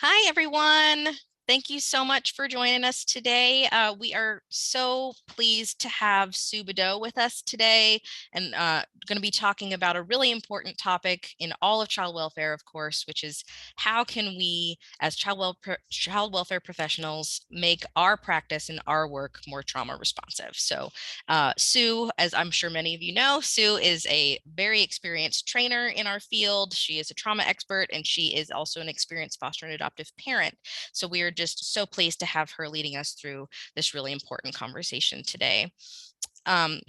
Hi, everyone. Thank you so much for joining us today. We are so pleased to have Sue Badeau with us today and going to be talking about a really important topic in all of child welfare, of course, which is how can we as child welfare professionals make our practice and our work more trauma responsive. So Sue, as I'm sure many of you know, Sue is a very experienced trainer in our field. She is a trauma expert and she is also an experienced foster and adoptive parent. So we are just so pleased to have her leading us through this really important conversation today.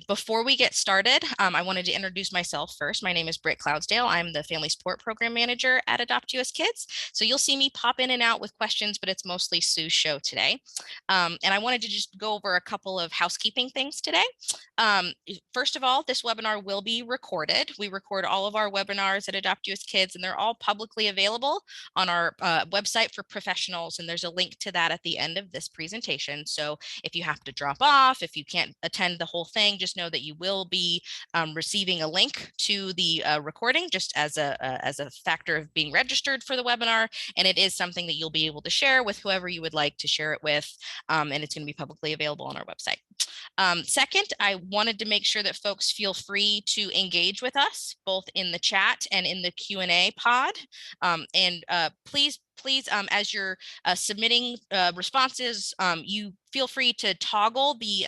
Before we get started, I wanted to introduce myself first. My name is Britt Cloudsdale. I'm the Family Support Program Manager at Adopt US Kids. So you'll see me pop in and out with questions, but it's mostly Sue's show today. And I wanted to just go over a couple of housekeeping things today. First of all, this webinar will be recorded. We record all of our webinars at Adopt US Kids, and they're all publicly available on our website for professionals. And there's a link to that at the end of this presentation. So if you have to drop off, if you can't attend the whole thing, just know that you will be receiving a link to the recording just as a factor of being registered for the webinar. And it is something that you'll be able to share with whoever you would like to share it with. And it's going to be publicly available on our website. Second, I wanted to make sure that folks feel free to engage with us both in the chat and in the Q&A pod. Please, as you're submitting responses, you feel free to toggle the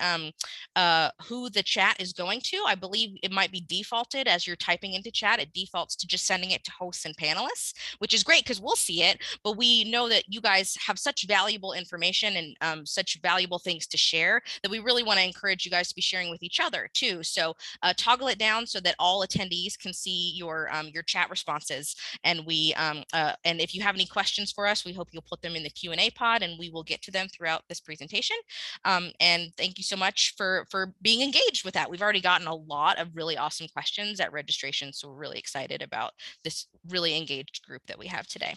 who the chat is going to. I believe it might be defaulted as you're typing into chat. It defaults to just sending it to hosts and panelists, which is great because we'll see it, but we know that you guys have such valuable information and such valuable things to share that we really want to encourage you guys to be sharing with each other too. So toggle it down so that all attendees can see your chat responses. And and if you have any questions for us, we hope you'll put them in the Q&A pod and we will get to them throughout this presentation. And thank you so much for being engaged with that. We've already gotten a lot of really awesome questions at registration, so we're really excited about this really engaged group that we have today.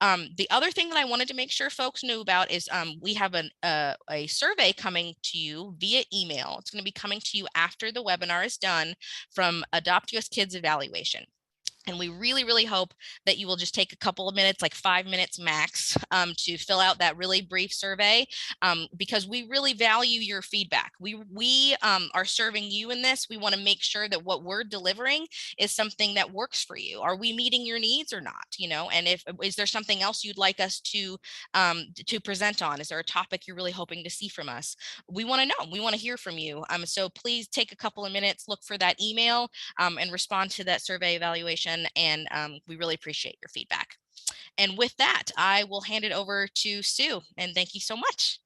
The other thing that I wanted to make sure folks knew about is we have a survey coming to you via email. It's going to be coming to you after the webinar is done from Adopt US Kids Evaluation. And we really, really hope that you will just take a couple of minutes, like 5 minutes max, to fill out that really brief survey, because we really value your feedback. We are serving you in this. We want to make sure that what we're delivering is something that works for you. Are we meeting your needs or not? You know, and is there something else you'd like us to present on? Is there a topic you're really hoping to see from us? We want to know. We want to hear from you. So please take a couple of minutes, look for that email, and respond to that survey evaluation. And we really appreciate your feedback. And with that, I will hand it over to Sue. And thank you so much.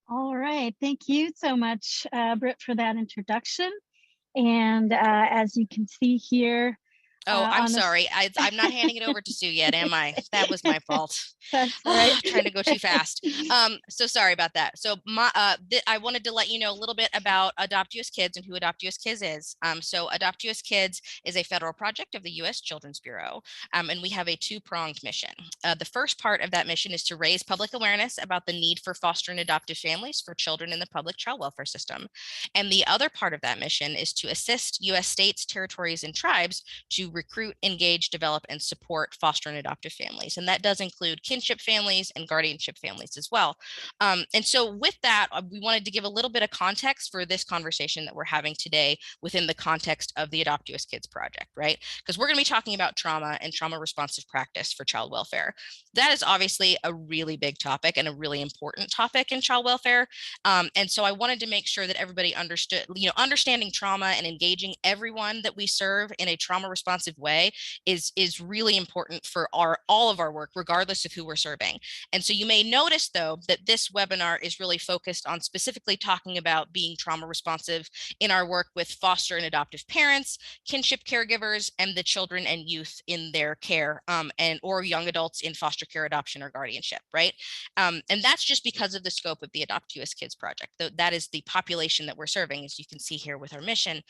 All right. Thank you so much, Britt, for that introduction. And as you can see here. Oh, I'm sorry. I'm not handing it over to Sue yet, am I? That was my fault. That's right. Trying to go too fast. So sorry about that. So I wanted to let you know a little bit about Adopt US Kids and who Adopt US Kids is. So Adopt US Kids is a federal project of the U.S. Children's Bureau, and we have a two-pronged mission. The first part of that mission is to raise public awareness about the need for foster and adoptive families for children in the public child welfare system. And the other part of that mission is to assist U.S. states, territories, and tribes to recruit, engage, develop, and support foster and adoptive families. And that does include kinship families and guardianship families as well. And so with that, we wanted to give a little bit of context for this conversation that we're having today within the context of the Adopt US Kids project, right? Because we're going to be talking about trauma and trauma responsive practice for child welfare. That is obviously a really big topic and a really important topic in child welfare. And so I wanted to make sure that everybody understood, understanding trauma and engaging everyone that we serve in a trauma responsive way is really important for all of our work, regardless of who we're serving. And so you may notice, though, that this webinar is really focused on specifically talking about being trauma responsive in our work with foster and adoptive parents, kinship caregivers, and the children and youth in their care, or young adults in foster care, adoption, or guardianship, right? And that's just because of the scope of the Adopt US Kids project. That is the population that we're serving, as you can see here with our mission.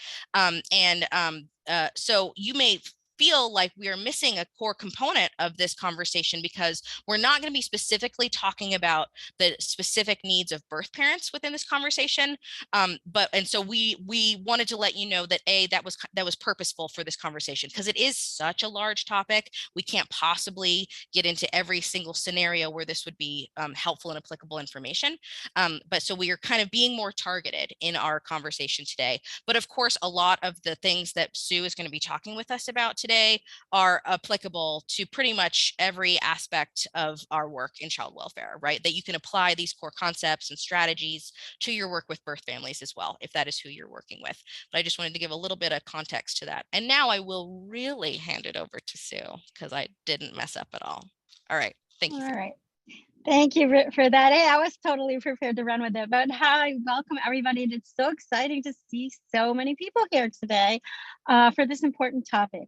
So you may feel like we are missing a core component of this conversation, because we're not going to be specifically talking about the specific needs of birth parents within this conversation. And so we wanted to let you know that that was purposeful for this conversation, because it is such a large topic. We can't possibly get into every single scenario where this would be helpful and applicable information. But so we are kind of being more targeted in our conversation today. But of course, a lot of the things that Sue is going to be talking with us about today are applicable to pretty much every aspect of our work in child welfare, right? That you can apply these core concepts and strategies to your work with birth families as well, if that is who you're working with. But I just wanted to give a little bit of context to that. And now I will really hand it over to Sue, because I didn't mess up at all. All right. Thank you. All right. Thank you for that. Hey, I was totally prepared to run with it, but hi, welcome everybody. It's so exciting to see so many people here today for this important topic.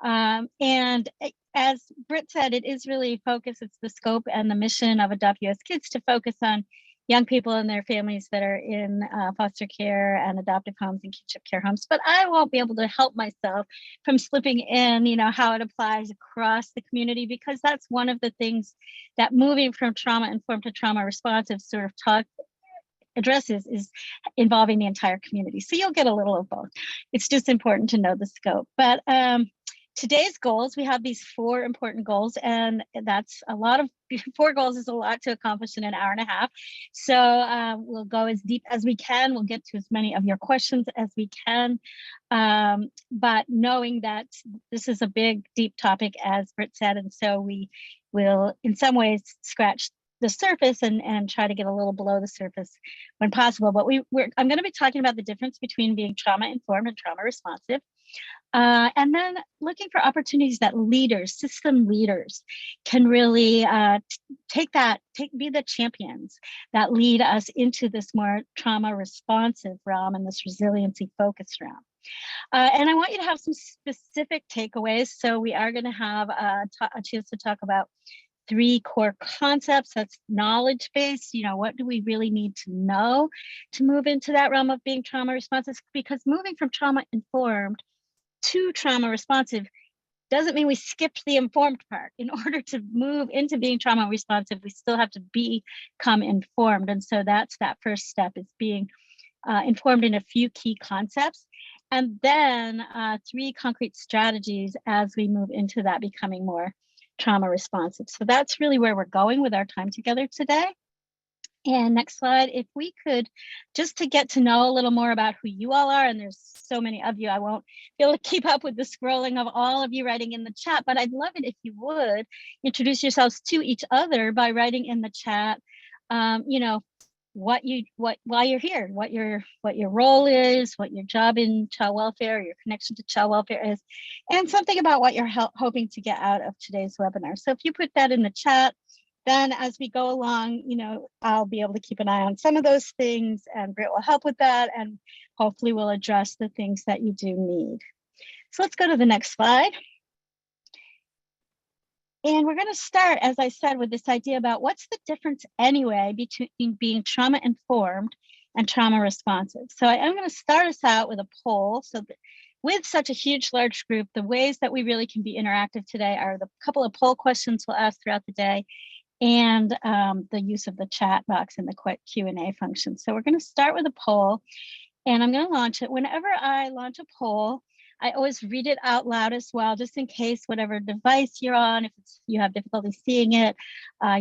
And as Britt said, it is really focused, it's the scope and the mission of Adopt US Kids to focus on young people and their families that are in foster care and adoptive homes and kinship care homes. But I won't be able to help myself from slipping in, how it applies across the community, because that's one of the things that moving from trauma-informed to trauma-responsive sort of talk addresses, is involving the entire community. So you'll get a little of both. It's just important to know the scope. But today's goals, we have these 4 important goals, and that's a lot of 4 goals is a lot to accomplish in an hour and a half. So we'll go as deep as we can. We'll get to as many of your questions as we can. But knowing that this is a big, deep topic, as Britt said, and so we will in some ways scratch the surface and try to get a little below the surface when possible. But I'm going to be talking about the difference between being trauma-informed and trauma-responsive. And then looking for opportunities that leaders, system leaders, can really be the champions that lead us into this more trauma-responsive realm and this resiliency-focused realm. And I want you to have some specific takeaways. So we are going to have a chance to talk about 3 core concepts. That's knowledge-based. What do we really need to know to move into that realm of being trauma-responsive? Because moving from trauma-informed to trauma-responsive doesn't mean we skipped the informed part. In order to move into being trauma-responsive, we still have to become informed. And so that's that first step, is being informed in a few key concepts. And then 3 concrete strategies as we move into that becoming more trauma-responsive. So that's really where we're going with our time together today. And next slide, if we could, just to get to know a little more about who you all are, and there's so many of you, I won't be able to keep up with the scrolling of all of you writing in the chat, but I'd love it if you would introduce yourselves to each other by writing in the chat, why you're here, what your role is, what your job in child welfare, your connection to child welfare is, and something about what you're hoping to get out of today's webinar. So if you put that in the chat, then as we go along, I'll be able to keep an eye on some of those things, and Britt will help with that, and hopefully we'll address the things that you do need. So let's go to the next slide. And we're going to start, as I said, with this idea about what's the difference anyway between being trauma-informed and trauma-responsive. So I'm going to start us out with a poll. So with such a huge, large group, the ways that we really can be interactive today are the couple of poll questions we'll ask throughout the day, and the use of the chat box and the quick Q&A function. So we're going to start with a poll, and I'm going to launch it. Whenever I launch a poll, I always read it out loud as well, just in case whatever device you're on, if you have difficulty seeing it,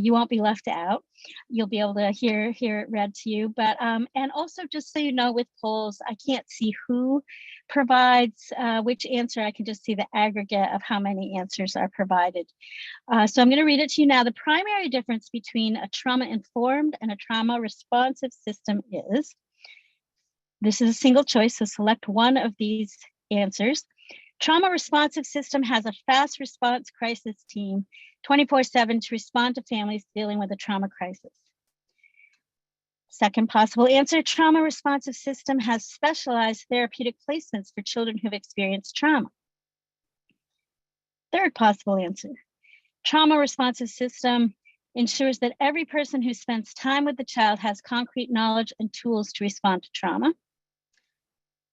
you won't be left out. You'll be able to hear it read to you. But and also, just so you know, with polls, I can't see who provides which answer. I can just see the aggregate of how many answers are provided. So I'm going to read it to you now. The primary difference between a trauma-informed and a trauma-responsive system is, this is a single choice, so select one of these answers. Trauma-responsive system has a fast response crisis team 24/7 to respond to families dealing with a trauma crisis. Second possible answer, trauma-responsive system has specialized therapeutic placements for children who've experienced trauma. Third possible answer, trauma-responsive system ensures that every person who spends time with the child has concrete knowledge and tools to respond to trauma.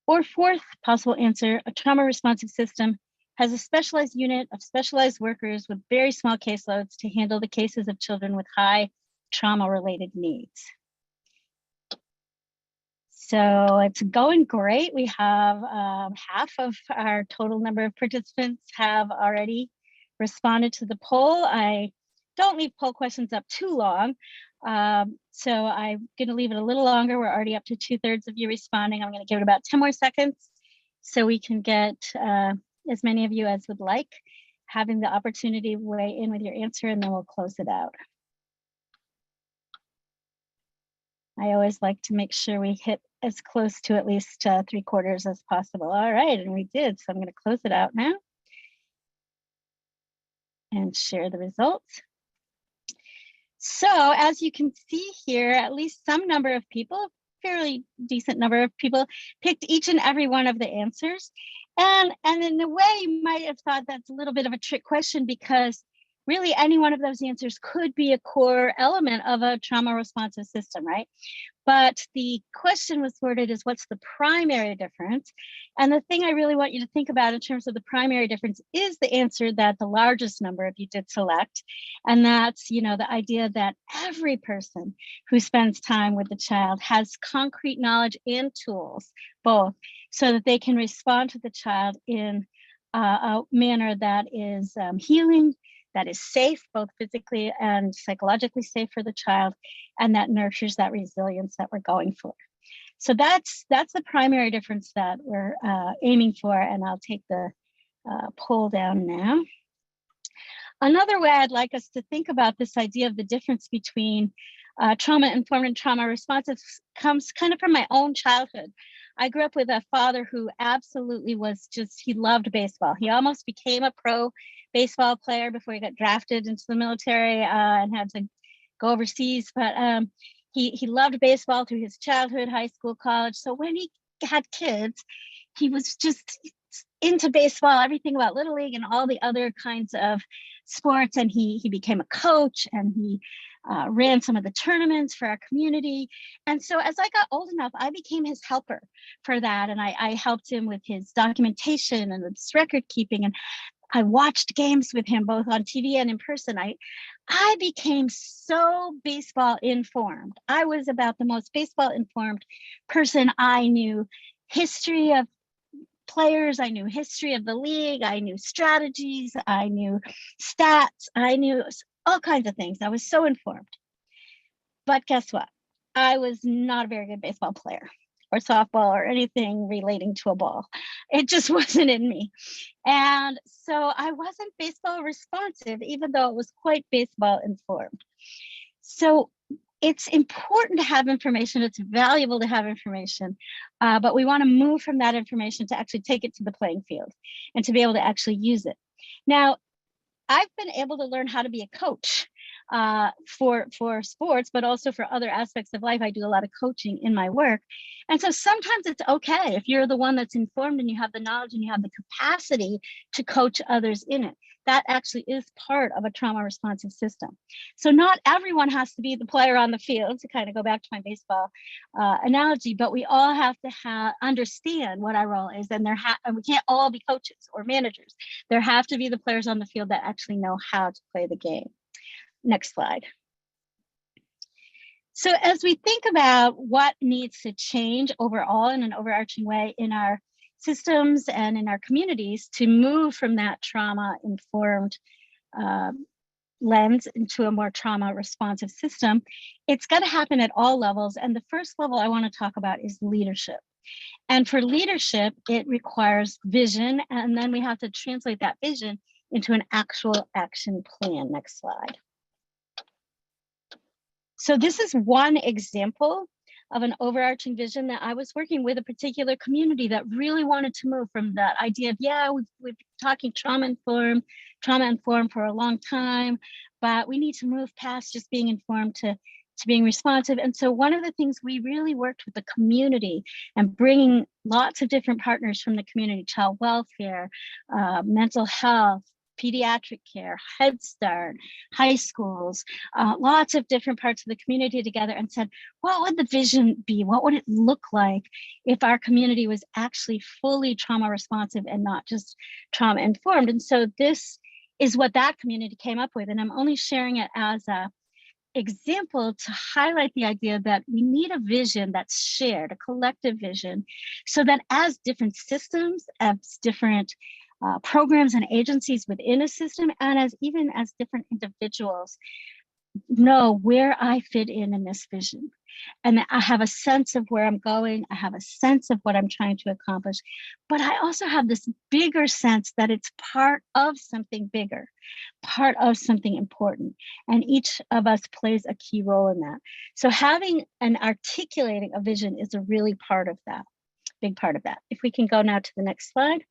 Or fourth possible answer, a trauma-responsive system has a specialized unit of specialized workers with very small caseloads to handle the cases of children with high trauma-related needs. So it's going great. We have half of our total number of participants have already responded to the poll. I don't leave poll questions up too long. So I'm going to leave it a little longer. We're already up to 2/3 of you responding. I'm going to give it about 10 more seconds so we can get as many of you as would like, having the opportunity to weigh in with your answer, and then we'll close it out. I always like to make sure we hit as close to at least 3/4 as possible. All right, and we did. So I'm going to close it out now and share the results. So as you can see here, at least some number of people, fairly decent number of people, picked each and every one of the answers. And in a way, you might have thought that's a little bit of a trick question, because really any one of those answers could be a core element of a trauma responsive system, right? But the question was worded as, what's the primary difference? And the thing I really want you to think about in terms of the primary difference is the answer that the largest number of you did select. And that's, the idea that every person who spends time with the child has concrete knowledge and tools, both, so that they can respond to the child in a manner that is healing, that is safe, both physically and psychologically safe for the child, and that nurtures that resilience that we're going for. So that's the primary difference that we're aiming for, and I'll take the poll down now. Another way I'd like us to think about this idea of the difference between trauma-informed and trauma-responsive comes kind of from my own childhood. I grew up with a father who absolutely he loved baseball. He almost became a pro baseball player before he got drafted into the military and had to go overseas. But he loved baseball through his childhood, high school, college. So when he had kids, he was just into baseball, everything about Little League and all the other kinds of sports. And he became a coach, and he ran some of the tournaments for our community. And so as I got old enough, I became his helper for that. And I helped him with his documentation and his record keeping. And I watched games with him both on TV and in person. I became so baseball informed. I was about the most baseball informed person. I knew history of players, I knew history of the league, I knew strategies, I knew stats, I knew all kinds of things. I was so informed. But guess what? I was not a very good baseball player or softball or anything relating to a ball. It just wasn't in me. And so I wasn't baseball responsive, even though it was quite baseball informed. So it's important to have information. It's valuable to have information, but we want to move from that information to actually take it to the playing field and to be able to actually use it. Now, I've been able to learn how to be a coach for sports, but also for other aspects of life. I do a lot of coaching in my work. And so sometimes it's okay if you're the one that's informed and you have the knowledge and you have the capacity to coach others in it. That actually is part of a trauma responsive system. So not everyone has to be the player on the field, to kind of go back to my baseball analogy, but we all have to understand what our role is, and we can't all be coaches or managers. There have to be the players on the field that actually know how to play the game. Next slide. So as we think about what needs to change overall in an overarching way in our systems and in our communities to move from that trauma-informed lens into a more trauma-responsive system, it's got to happen at all levels. And the first level I want to talk about is leadership. And for leadership, it requires vision, and then we have to translate that vision into an actual action plan. Next slide. So this is one example of an overarching vision that I was working with a particular community that really wanted to move from that idea of, yeah, we've been talking trauma-informed for a long time, but we need to move past just being informed to being responsive. And so one of the things we really worked with the community and bringing lots of different partners from the community, child welfare, mental health, pediatric care, Head Start, high schools, lots of different parts of the community together and said, what would the vision be? What would it look like if our community was actually fully trauma responsive and not just trauma informed? And so this is what that community came up with. And I'm only sharing it as a example to highlight the idea that we need a vision that's shared, a collective vision, so that as different systems, as different programs and agencies within a system, and as even as different individuals know where I fit in this vision. And I have a sense of where I'm going. I have a sense of what I'm trying to accomplish. But I also have this bigger sense that it's part of something bigger, part of something important. And each of us plays a key role in that. So having and articulating a vision is a really part of that, big part of that. If we can go now to the next slide.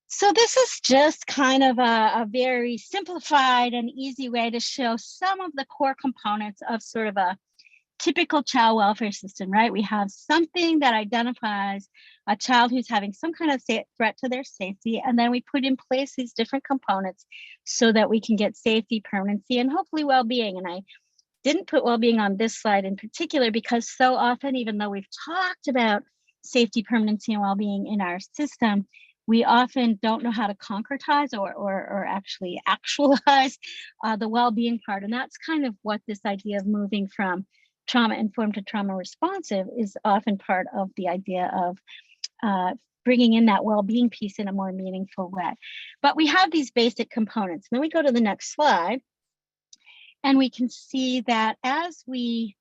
So this is just kind of a very simplified and easy way to show some of the core components of sort of a typical child welfare system, right? We have something that identifies a child who's having some kind of threat to their safety, and then we put in place these different components so that we can get safety, permanency, and hopefully well-being. And I didn't put well-being on this slide in particular because so often, even though we've talked about safety, permanency, and well-being in our system, we often don't know how to concretize or actually actualize the well-being part. And that's kind of what this idea of moving from trauma-informed to trauma-responsive is often part of the idea of bringing in that well-being piece in a more meaningful way. But we have these basic components. Then we go to the next slide, and we can see that as we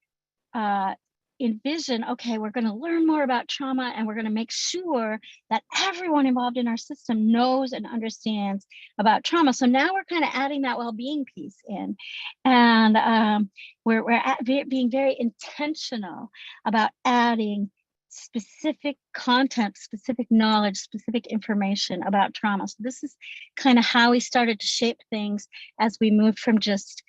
envision, okay, we're going to learn more about trauma and we're going to make sure that everyone involved in our system knows and understands about trauma. So now we're kind of adding that well-being piece in, and being very intentional about adding specific content, specific knowledge, specific information about trauma. So this is kind of how we started to shape things as we moved from just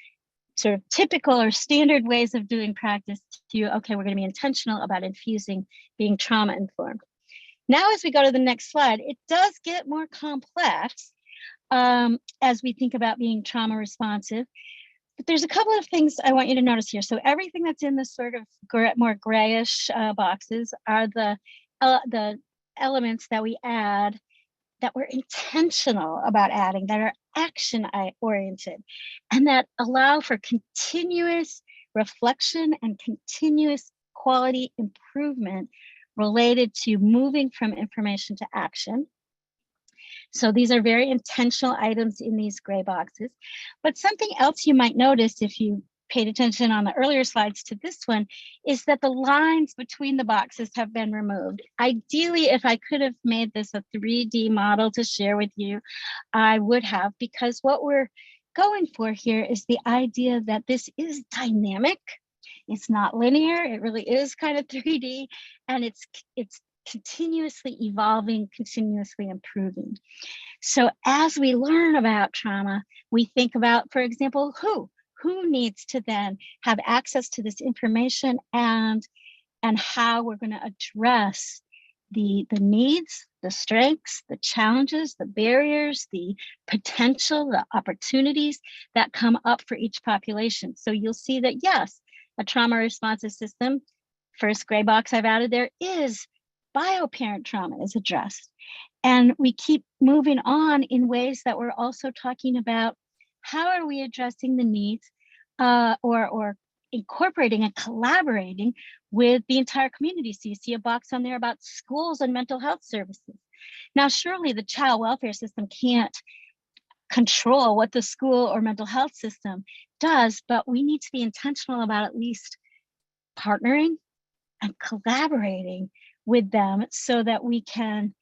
sort of typical or standard ways of doing practice to, okay, we're going to be intentional about infusing being trauma informed. Now, as we go to the next slide, it does get more complex as we think about being trauma responsive. But there's a couple of things I want you to notice here. So everything that's in the sort of more grayish boxes are the elements that we add that we're intentional about adding, that are action oriented, and that allow for continuous reflection and continuous quality improvement related to moving from information to action. So these are very intentional items in these gray boxes. But something else you might notice if you paid attention on the earlier slides to this one is that the lines between the boxes have been removed. Ideally, if I could have made this a 3D model to share with you, I would have, because what we're going for here is the idea that this is dynamic. It's not linear. It really is kind of 3D, and it's continuously evolving, continuously improving. So as we learn about trauma, we think about, for example, who needs to then have access to this information, and how we're going to address the needs, the strengths, the challenges, the barriers, the potential, the opportunities that come up for each population. So you'll see that, yes, a trauma responsive system, first gray box I've added there, is bio-parent trauma is addressed. And we keep moving on in ways that we're also talking about how are we addressing the needs or incorporating and collaborating with the entire community. So you see a box on there about schools and mental health services. Now, surely the child welfare system can't control what the school or mental health system does, but we need to be intentional about at least partnering and collaborating with them so that we can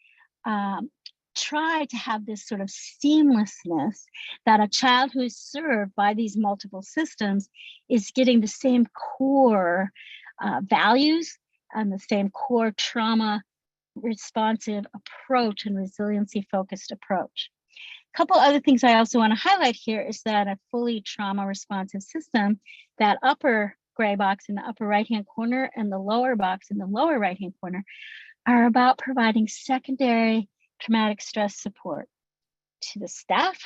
try to have this sort of seamlessness that a child who is served by these multiple systems is getting the same core values and the same core trauma responsive approach and resiliency focused approach. A couple other things I also want to highlight here is that a fully trauma responsive system, that upper gray box in the upper right hand corner and the lower box in the lower right hand corner, are about providing secondary traumatic stress support. to the staff,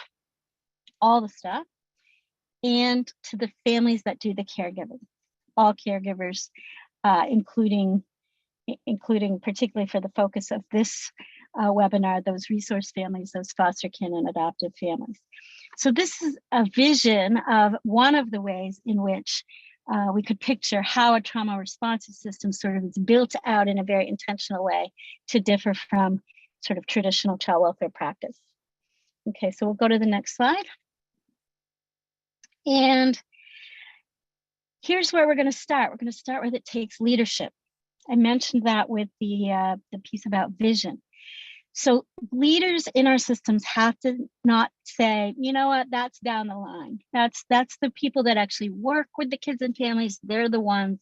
all the staff, and to the families that do the caregiving, all caregivers, including particularly for the focus of this webinar, those resource families, those foster kin and adoptive families. So this is a vision of one of the ways in which we could picture how a trauma responsive system sort of is built out in a very intentional way to differ from sort of traditional child welfare practice. Okay, so we'll go to the next slide. And here's where we're going to start. We're going to start with it takes leadership. I mentioned that with the piece about vision. So leaders in our systems have to not say, you know what, that's down the line. That's the people that actually work with the kids and families. They're the ones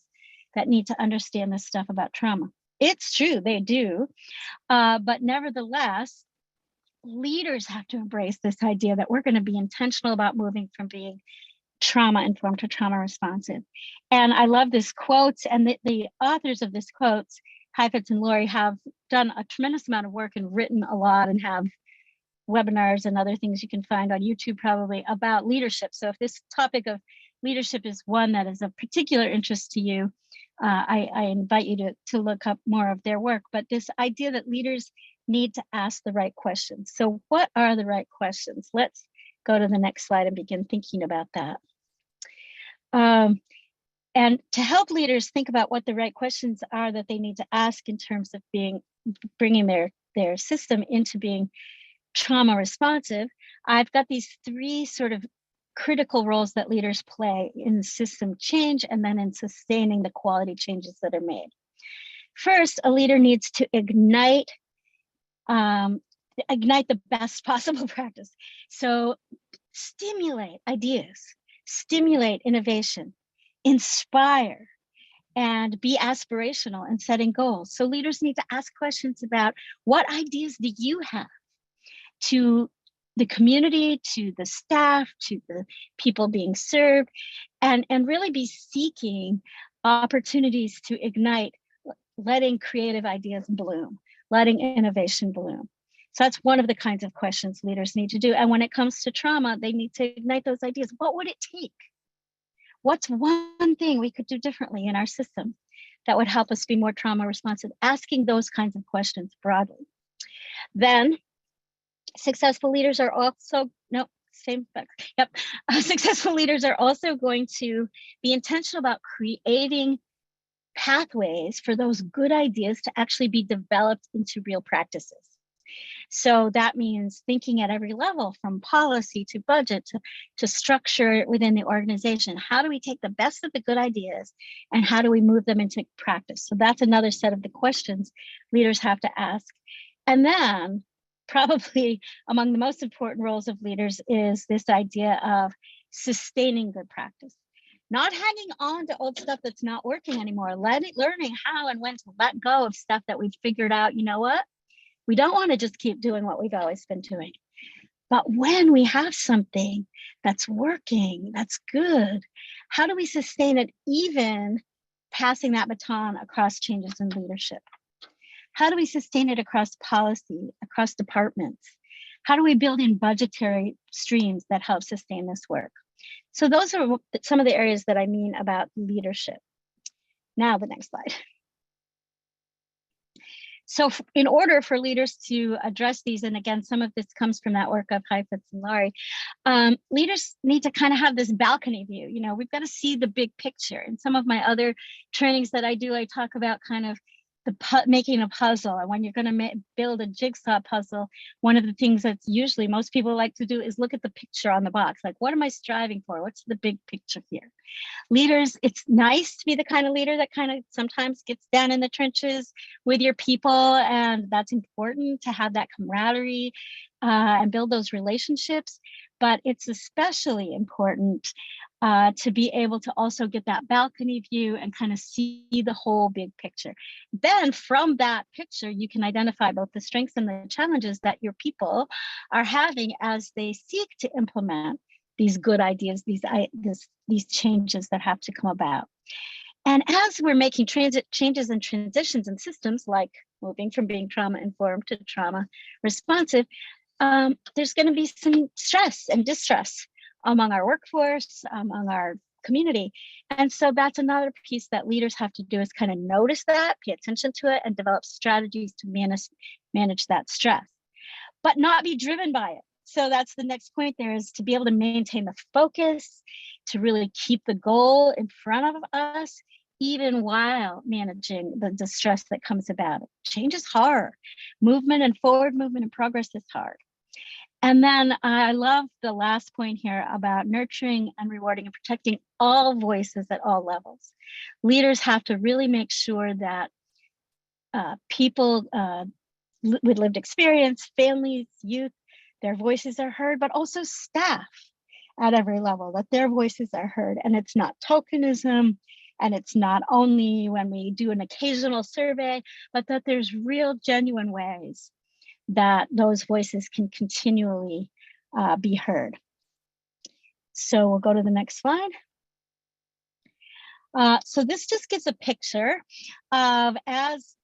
that need to understand this stuff about trauma. It's true, they do. But nevertheless, leaders have to embrace this idea that we're going to be intentional about moving from being trauma-informed to trauma-responsive. And I love this quote, and the authors of this quote, Heifetz and Laurie, have done a tremendous amount of work and written a lot and have webinars and other things you can find on YouTube probably about leadership. So if this topic of leadership is one that is of particular interest to you, I invite you to look up more of their work. But this idea that leaders need to ask the right questions. So what are the right questions? Let's go to the next slide and begin thinking about that. And to help leaders think about what the right questions are that they need to ask in terms of bringing their system into being trauma responsive, I've got these three sort of critical roles that leaders play in system change and then in sustaining the quality changes that are made. First, a leader needs to ignite the best possible practice. So stimulate ideas, stimulate innovation, inspire, and be aspirational in setting goals. So leaders need to ask questions about what ideas do you have to the community, to the staff, to the people being served, and really be seeking opportunities to ignite, letting creative ideas bloom, letting innovation bloom. So that's one of the kinds of questions leaders need to do. And when it comes to trauma, they need to ignite those ideas. What would it take? What's one thing we could do differently in our system that would help us be more trauma responsive? Asking those kinds of questions broadly. Then successful leaders are also, successful leaders are also going to be intentional about creating pathways for those good ideas to actually be developed into real practices. So that means thinking at every level, from policy to budget to structure within the organization. How do we take the best of the good ideas and how do we move them into practice? So that's another set of the questions leaders have to ask. And then probably among the most important roles of leaders is this idea of sustaining good practice. Not hanging on to old stuff that's not working anymore, learning how and when to let go of stuff that we've figured out, you know what? We don't want to just keep doing what we've always been doing. But when we have something that's working, that's good, how do we sustain it even passing that baton across changes in leadership? How do we sustain it across policy, across departments? How do we build in budgetary streams that help sustain this work? So those are some of the areas that I mean about leadership. Now the next slide. So in order for leaders to address these, and again, some of this comes from that work of Heifetz and Laurie, leaders need to kind of have this balcony view. You know, we've got to see the big picture. In some of my other trainings that I do, I talk about kind of making a puzzle. And when you're going to build a jigsaw puzzle, one of the things that's usually most people like to do is look at the picture on the box. Like, what am I striving for? What's the big picture here? Leaders, it's nice to be the kind of leader that kind of sometimes gets down in the trenches with your people. And that's important to have that camaraderie and build those relationships. But it's especially important to be able to also get that balcony view and kind of see the whole big picture. Then from that picture, you can identify both the strengths and the challenges that your people are having as they seek to implement these good ideas, these changes that have to come about. And as we're making changes and transitions in systems, like moving from being trauma informed to trauma responsive, there's going to be some stress and distress among our workforce, among our community. And so that's another piece that leaders have to do, is kind of notice that, pay attention to it, and develop strategies to manage that stress, but not be driven by it. So that's the next point there, is to be able to maintain the focus, to really keep the goal in front of us, even while managing the distress that comes about it. Change is hard. Movement and forward movement and progress is hard. And then I love the last point here about nurturing and rewarding and protecting all voices at all levels. Leaders have to really make sure that people with lived experience, families, youth, their voices are heard, but also staff at every level, that their voices are heard. And it's not tokenism, and it's not only when we do an occasional survey, but that there's real, genuine ways that those voices can continually be heard. So we'll go to the next slide. So this just gives a picture of, as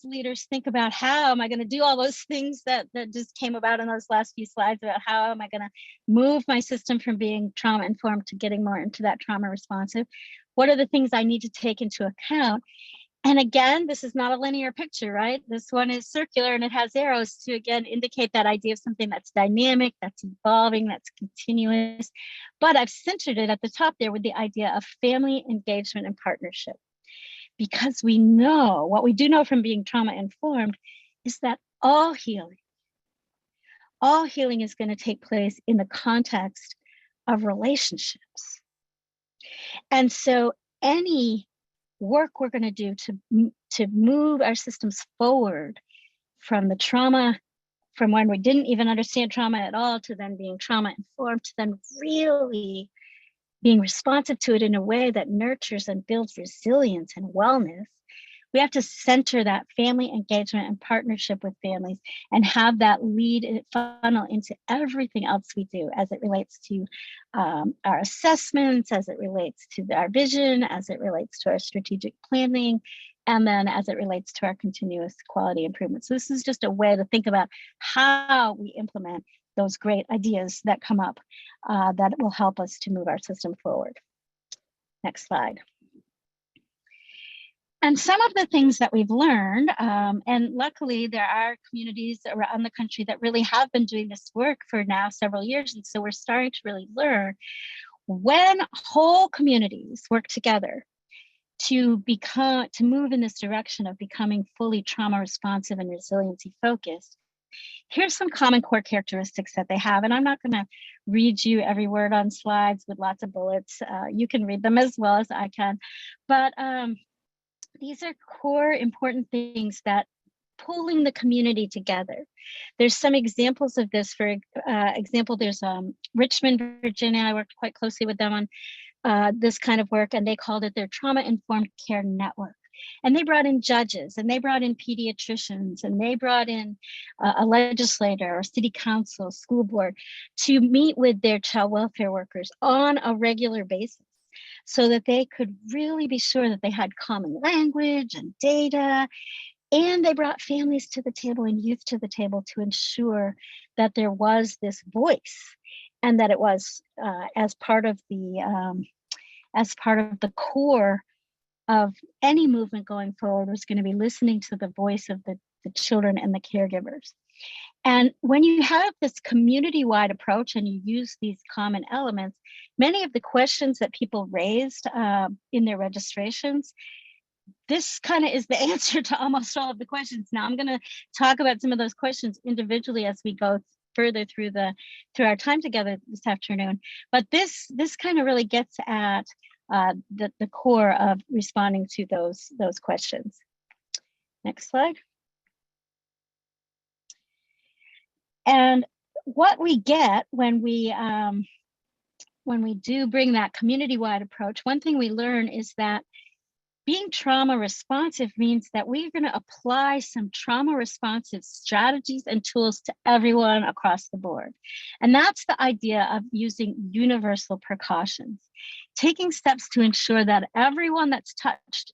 leaders think about, how am I going to do all those things that just came about in those last few slides, about how am I going to move my system from being trauma informed to getting more into that trauma responsive? What are the things I need to take into account? And again, this is not a linear picture, right? This one is circular, and it has arrows to, again, indicate that idea of something that's dynamic, that's evolving, that's continuous. But I've centered it at the top there with the idea of family engagement and partnership. Because we know, what we do know from being trauma informed, is that all healing is going to take place in the context of relationships. And so any work we're going to do to move our systems forward from the trauma, from when we didn't even understand trauma at all, to then being trauma informed, to then really being responsive to it in a way that nurtures and builds resilience and wellness, we have to center that family engagement and partnership with families, and have that lead funnel into everything else we do, as it relates to our assessments, as it relates to our vision, as it relates to our strategic planning, and then as it relates to our continuous quality improvement. So this is just a way to think about how we implement those great ideas that come up that will help us to move our system forward. Next slide. And some of the things that we've learned, and luckily there are communities around the country that really have been doing this work for now several years. And so we're starting to really learn, when whole communities work together to move in this direction of becoming fully trauma responsive and resiliency focused, here's some common core characteristics that they have. And I'm not going to read you every word on slides with lots of bullets. You can read them as well as I can. But these are core important things that pulling the community together. There's some examples of this. For example, there's Richmond, Virginia. I worked quite closely with them on this kind of work, and they called it their Trauma-Informed Care Network. And they brought in judges, and they brought in pediatricians, and they brought in a legislator or city council, school board, to meet with their child welfare workers on a regular basis, so that they could really be sure that they had common language and data. And they brought families to the table and youth to the table to ensure that there was this voice, and that it was as part of the core of any movement going forward, was going to be listening to the voice of the children and the caregivers. And when you have this community-wide approach and you use these common elements, many of the questions that people raised in their registrations, this kind of is the answer to almost all of the questions. Now I'm going to talk about some of those questions individually as we go further through our time together this afternoon. But this kind of really gets at the core of responding to those questions. Next slide. And what we get when we do bring that community-wide approach, one thing we learn is that being trauma responsive means that we're going to apply some trauma responsive strategies and tools to everyone across the board. And that's the idea of using universal precautions, taking steps to ensure that everyone that's touched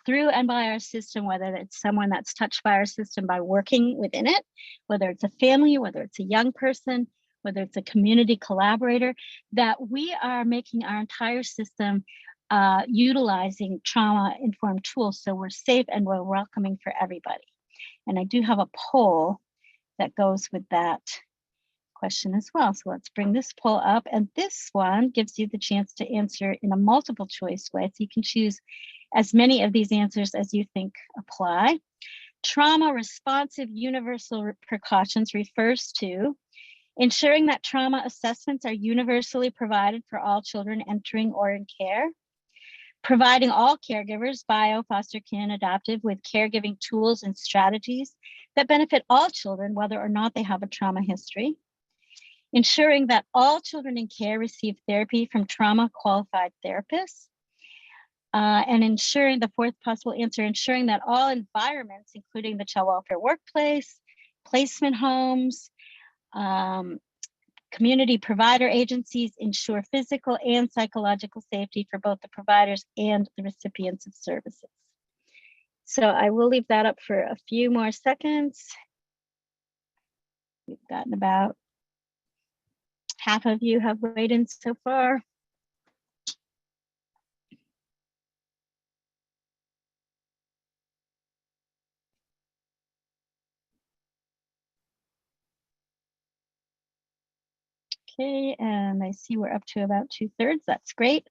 through and by our system, whether it's someone that's touched by our system by working within it, whether it's a family, whether it's a young person, whether it's a community collaborator, that we are making our entire system utilizing trauma-informed tools so we're safe and we're welcoming for everybody. And I do have a poll that goes with that question as well. So let's bring this poll up. And this one gives you the chance to answer in a multiple choice way. So you can choose as many of these answers as you think apply. Trauma-responsive universal precautions refers to ensuring that trauma assessments are universally provided for all children entering or in care, providing all caregivers, bio, foster kin, adoptive, with caregiving tools and strategies that benefit all children, whether or not they have a trauma history, ensuring that all children in care receive therapy from trauma-qualified therapists, and ensuring, the fourth possible answer, ensuring that all environments, including the child welfare workplace, placement homes, community provider agencies, ensure physical and psychological safety for both the providers and the recipients of services. So I will leave that up for a few more seconds. We've gotten about half of you have weighed in so far. Okay, and I see we're up to about 2/3. That's great.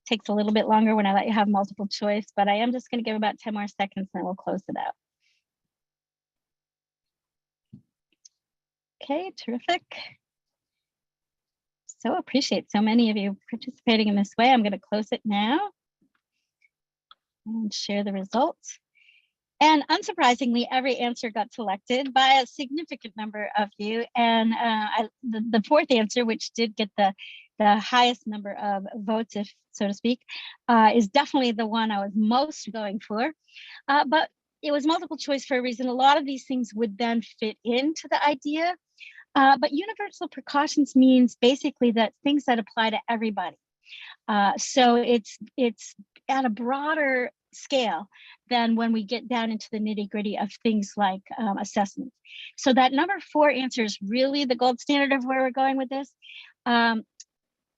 Takes a little bit longer when I let you have multiple choice, but I am just going to give about 10 more seconds and we'll close it out. Okay, terrific. So appreciate so many of you participating in this way. I'm going to close it now and share the results. And unsurprisingly, every answer got selected by a significant number of you. And the fourth answer, which did get the highest number of votes, if so to speak, is definitely the one I was most going for. But it was multiple choice for a reason. A lot of these things would then fit into the idea. But universal precautions means basically that things that apply to everybody. So it's at a broader scale than when we get down into the nitty-gritty of things like assessments. So that number 4 answer is really the gold standard of where we're going with this.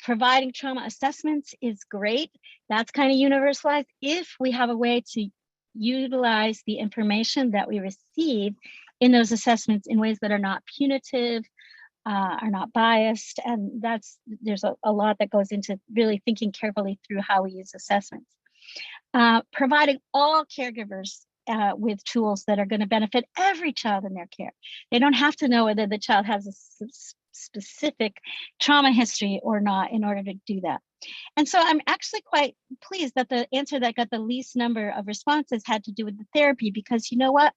Providing trauma assessments is great. That's kind of universalized if we have a way to utilize the information that we receive in those assessments in ways that are not punitive, are not biased. And there's a lot that goes into really thinking carefully through how we use assessments. Providing all caregivers with tools that are going to benefit every child in their care. They don't have to know whether the child has a specific trauma history or not in order to do that. And so I'm actually quite pleased that the answer that got the least number of responses had to do with the therapy, because you know what?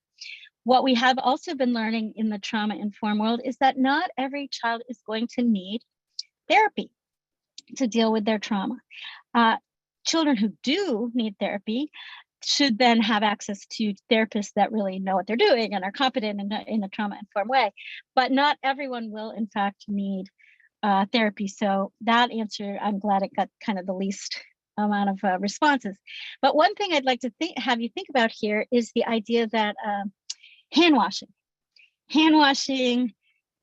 What we have also been learning in the trauma-informed world is that not every child is going to need therapy to deal with their trauma. Children who do need therapy should then have access to therapists that really know what they're doing and are competent in a trauma-informed way. But not everyone will, in fact, need therapy. So that answer, I'm glad it got kind of the least amount of responses. But one thing I'd like to have you think about here is the idea that hand washing. Hand washing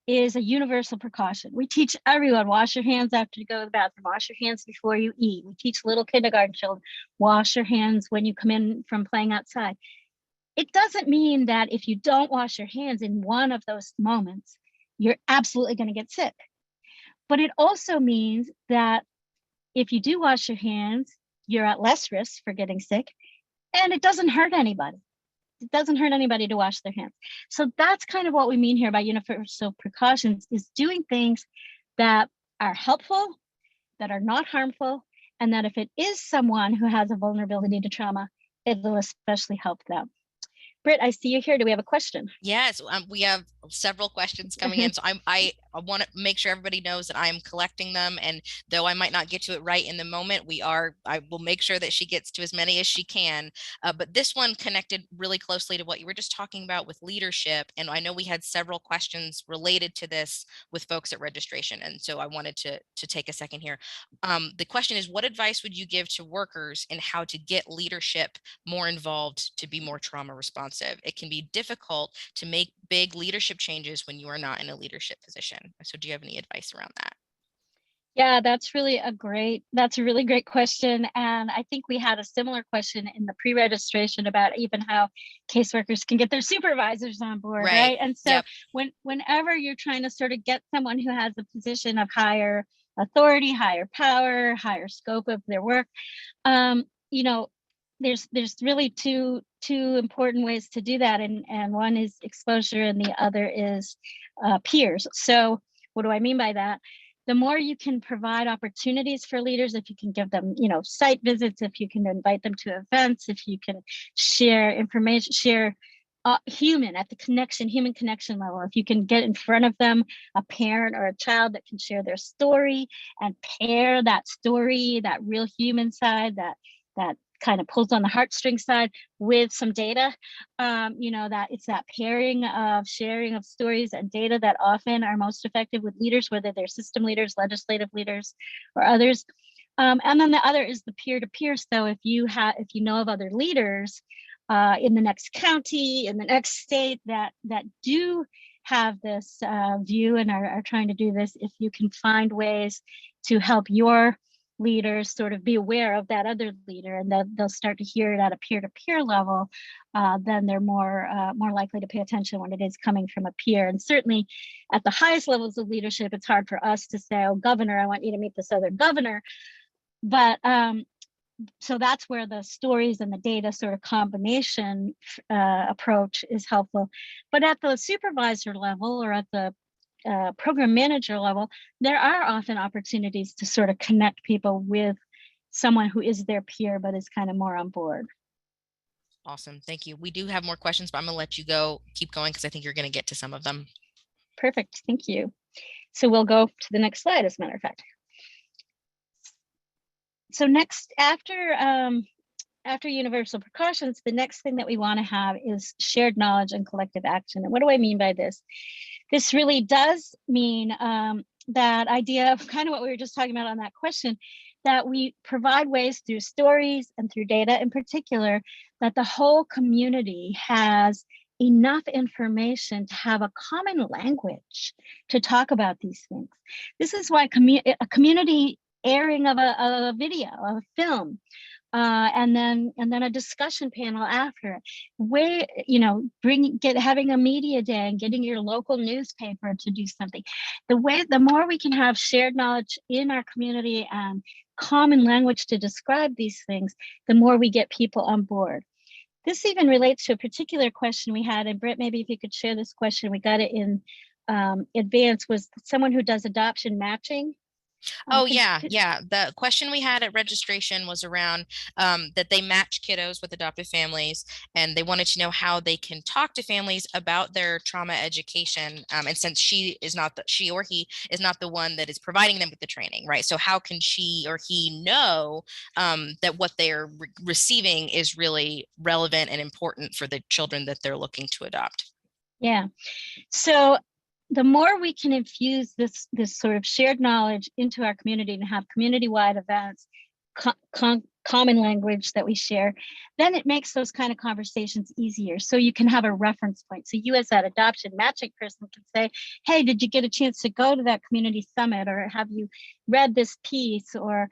is a universal precaution. We teach everyone, wash your hands after you go to the bathroom, wash your hands before you eat. We teach little kindergarten children, wash your hands when you come in from playing outside. It doesn't mean that if you don't wash your hands in one of those moments, you're absolutely going to get sick. But it also means that if you do wash your hands, you're at less risk for getting sick, and it doesn't hurt anybody. It doesn't hurt anybody to wash their hands. So that's kind of what we mean here by universal precautions, is doing things that are helpful, that are not harmful, and that if it is someone who has a vulnerability to trauma, it'll especially help them. Britt, I see you here. Do we have a question? Yes, we have several questions coming in. So I want to make sure everybody knows that I am collecting them. And though I might not get to it right in the moment, I will make sure that she gets to as many as she can. But this one connected really closely to what you were just talking about with leadership. And I know we had several questions related to this with folks at registration. And so I wanted to take a second here. The question is, what advice would you give to workers in how to get leadership more involved to be more trauma responsive? It can be difficult to make big leadership changes when you are not in a leadership position. So do you have any advice around that? Yeah, that's a really great question. And I think we had a similar question in the pre-registration about even how caseworkers can get their supervisors on board, right? And so Yep. whenever you're trying to sort of get someone who has a position of higher authority, higher power, higher scope of their work, you know, there's really two important ways to do that. And one is exposure and the other is peers. So what do I mean by that? The more you can provide opportunities for leaders, if you can give them, site visits, if you can invite them to events, if you can share information, share human connection level, if you can get in front of them a parent or a child that can share their story and pair that story, that real human side, that kind of pulls on the heartstring side with some data, that it's that pairing of sharing of stories and data that often are most effective with leaders, whether they're system leaders, legislative leaders, or others. And then the other is the peer-to-peer. So if you know of other leaders in the next county, in the next state that do have this view and are trying to do this, if you can find ways to help your leaders sort of be aware of that other leader, and they'll start to hear it at a peer-to-peer level, then they're more likely to pay attention when it is coming from a peer. And certainly at the highest levels of leadership, it's hard for us to say, oh, governor, I want you to meet this other governor. But so that's where the stories and the data sort of combination approach is helpful. But at the supervisor level or at the program manager level, there are often opportunities to sort of connect people with someone who is their peer but is kind of more on board. Awesome. Thank you. We do have more questions, but I'm going to let you keep going because I think you're going to get to some of them. Perfect. Thank you. So we'll go to the next slide, as a matter of fact. So next, after universal precautions, the next thing that we want to have is shared knowledge and collective action. And what do I mean by this? This really does mean that idea of kind of what we were just talking about on that question, that we provide ways through stories and through data in particular, that the whole community has enough information to have a common language to talk about these things. This is why a community airing of a video, of a film, and then a discussion panel after it, where having a media day and getting your local newspaper to do something. The more we can have shared knowledge in our community and common language to describe these things, the more we get people on board. This even relates to a particular question we had, and Britt, maybe if you could share this question, we got it in advance, was someone who does adoption matching. Oh, yeah. The question we had at registration was around that they match kiddos with adoptive families, and they wanted to know how they can talk to families about their trauma education. And since she or he is not the one that is providing them with the training, right? So how can she or he know that what they are receiving is really relevant and important for the children that they're looking to adopt? Yeah. So the more we can infuse this sort of shared knowledge into our community and have community-wide events, common language that we share, then it makes those kind of conversations easier. So you can have a reference point. So you as that adoption matching person can say, hey, did you get a chance to go to that community summit? Or have you read this piece? Or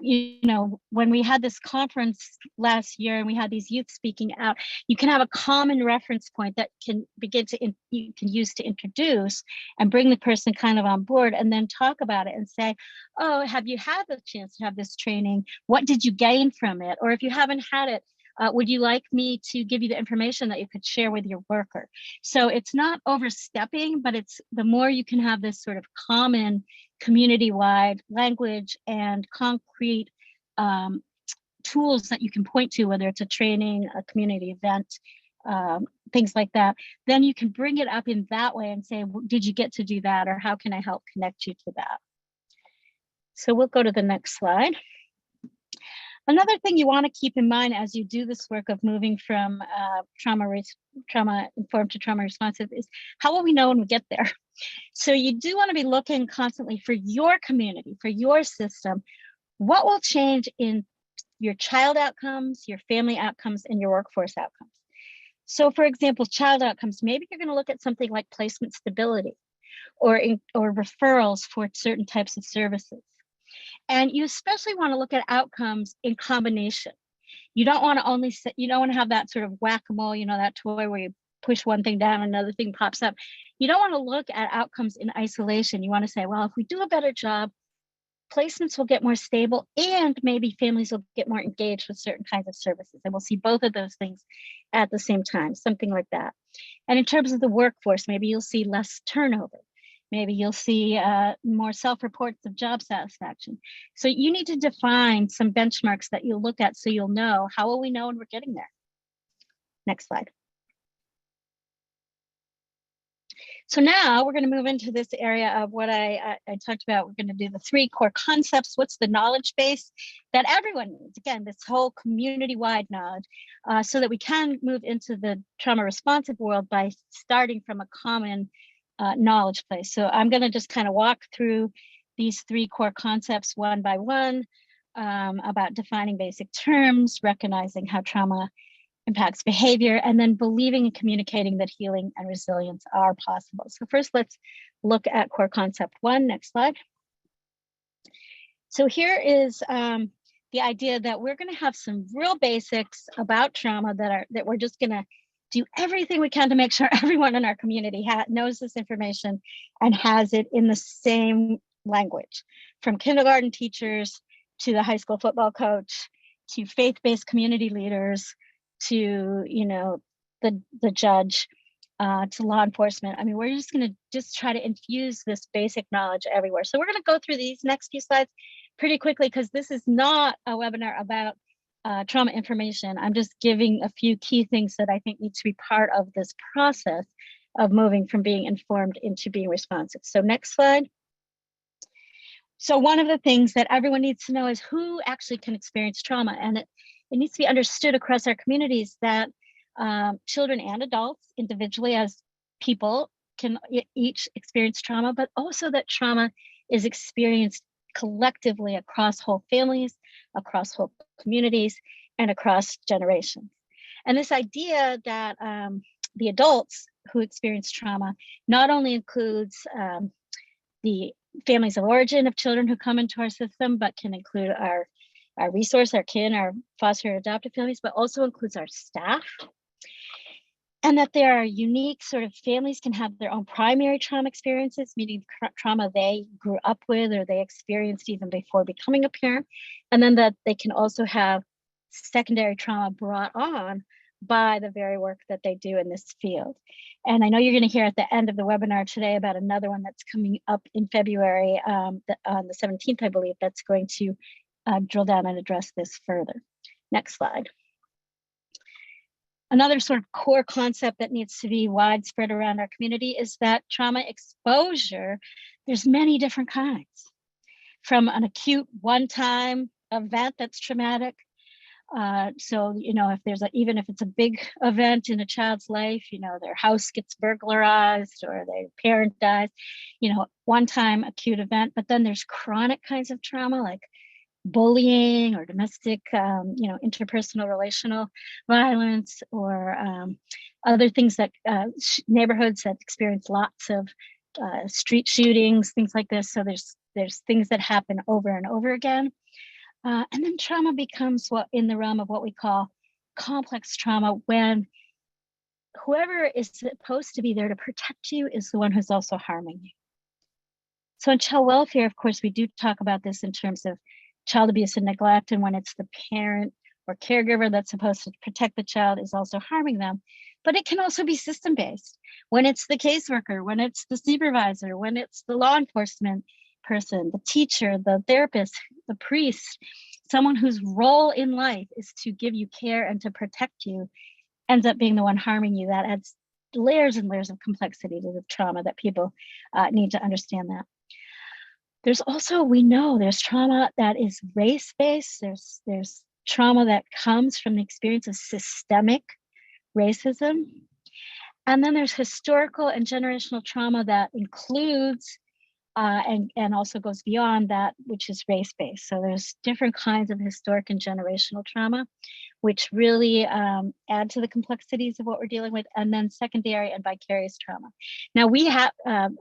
when we had this conference last year and we had these youth speaking out, you can have a common reference point that can you can use to introduce and bring the person kind of on board, and then talk about it and say, oh, have you had the chance to have this training? What did you gain from it? Or if you haven't had it, would you like me to give you the information that you could share with your worker? So it's not overstepping, but it's the more you can have this sort of common community-wide language and concrete tools that you can point to, whether it's a training, a community event, things like that, then you can bring it up in that way and say, did you get to do that? Or how can I help connect you to that? So we'll go to the next slide. Another thing you want to keep in mind as you do this work of moving from trauma-informed to trauma-responsive is, how will we know when we get there? So you do want to be looking constantly for your community, for your system. What will change in your child outcomes, your family outcomes, and your workforce outcomes? So for example, child outcomes, maybe you're going to look at something like placement stability or referrals for certain types of services. And you especially want to look at outcomes in combination. You don't want to you don't want to have that sort of whack-a-mole, you know, that toy where you push one thing down, another thing pops up. You don't want to look at outcomes in isolation. You want to say, well, if we do a better job, placements will get more stable and maybe families will get more engaged with certain kinds of services. And we'll see both of those things at the same time, something like that. And in terms of the workforce, maybe you'll see less turnover. Maybe you'll see more self-reports of job satisfaction. So you need to define some benchmarks that you'll look at so you'll know, how will we know when we're getting there? Next slide. So now we're going to move into this area of what I talked about. We're going to do the 3 core concepts. What's the knowledge base that everyone needs? Again, this whole community-wide knowledge, so that we can move into the trauma-responsive world by starting from a common knowledge place. So I'm going to just kind of walk through these 3 core concepts one by one, about defining basic terms, recognizing how trauma impacts behavior, and then believing and communicating that healing and resilience are possible. So first, let's look at core concept 1. Next slide. So here is the idea that we're going to have some real basics about trauma that we're just going to do everything we can to make sure everyone in our community knows this information and has it in the same language, from kindergarten teachers to the high school football coach to faith-based community leaders to, you know, the judge, to law enforcement. I mean, we're just going to try to infuse this basic knowledge everywhere. So we're going to go through these next few slides pretty quickly because this is not a webinar about trauma information. I'm just giving a few key things that I think need to be part of this process of moving from being informed into being responsive. So next slide. So one of the things that everyone needs to know is who actually can experience trauma, and it needs to be understood across our communities that children and adults individually as people can each experience trauma, but also that trauma is experienced collectively across whole families, across whole communities, and across generations. And this idea that the adults who experience trauma not only includes the families of origin of children who come into our system, but can include our resource, our kin, our foster and adoptive families, but also includes our staff. And that there are unique sort of families can have their own primary trauma experiences, meaning trauma they grew up with or they experienced even before becoming a parent. And then that they can also have secondary trauma brought on by the very work that they do in this field. And I know you're going to hear at the end of the webinar today about another one that's coming up in February, on the 17th, I believe, that's going to drill down and address this further. Next slide. Another sort of core concept that needs to be widespread around our community is that trauma exposure, there's many different kinds. From an acute one-time event that's traumatic. So, you know, if there's even if it's a big event in a child's life, you know, their house gets burglarized or their parent dies, you know, one-time acute event, but then there's chronic kinds of trauma like bullying or domestic, you know, interpersonal relational violence or other things that neighborhoods that experience lots of street shootings, things like this. So there's things that happen over and over again. And then trauma becomes what in the realm of what we call complex trauma, when whoever is supposed to be there to protect you is the one who's also harming you. So in child welfare, of course, we do talk about this in terms of child abuse and neglect, and when it's the parent or caregiver that's supposed to protect the child is also harming them. But it can also be system-based, when it's the caseworker, when it's the supervisor, when it's the law enforcement person, the teacher, the therapist, the priest, someone whose role in life is to give you care and to protect you. ends up being the one harming you. That adds layers and layers of complexity to the trauma that people need to understand that. There's also, we know there's trauma that is race-based. There's trauma that comes from the experience of systemic racism. And then there's historical and generational trauma that includes and also goes beyond that, which is race-based. So there's different kinds of historic and generational trauma, which really add to the complexities of what we're dealing with, and then secondary and vicarious trauma. Now we have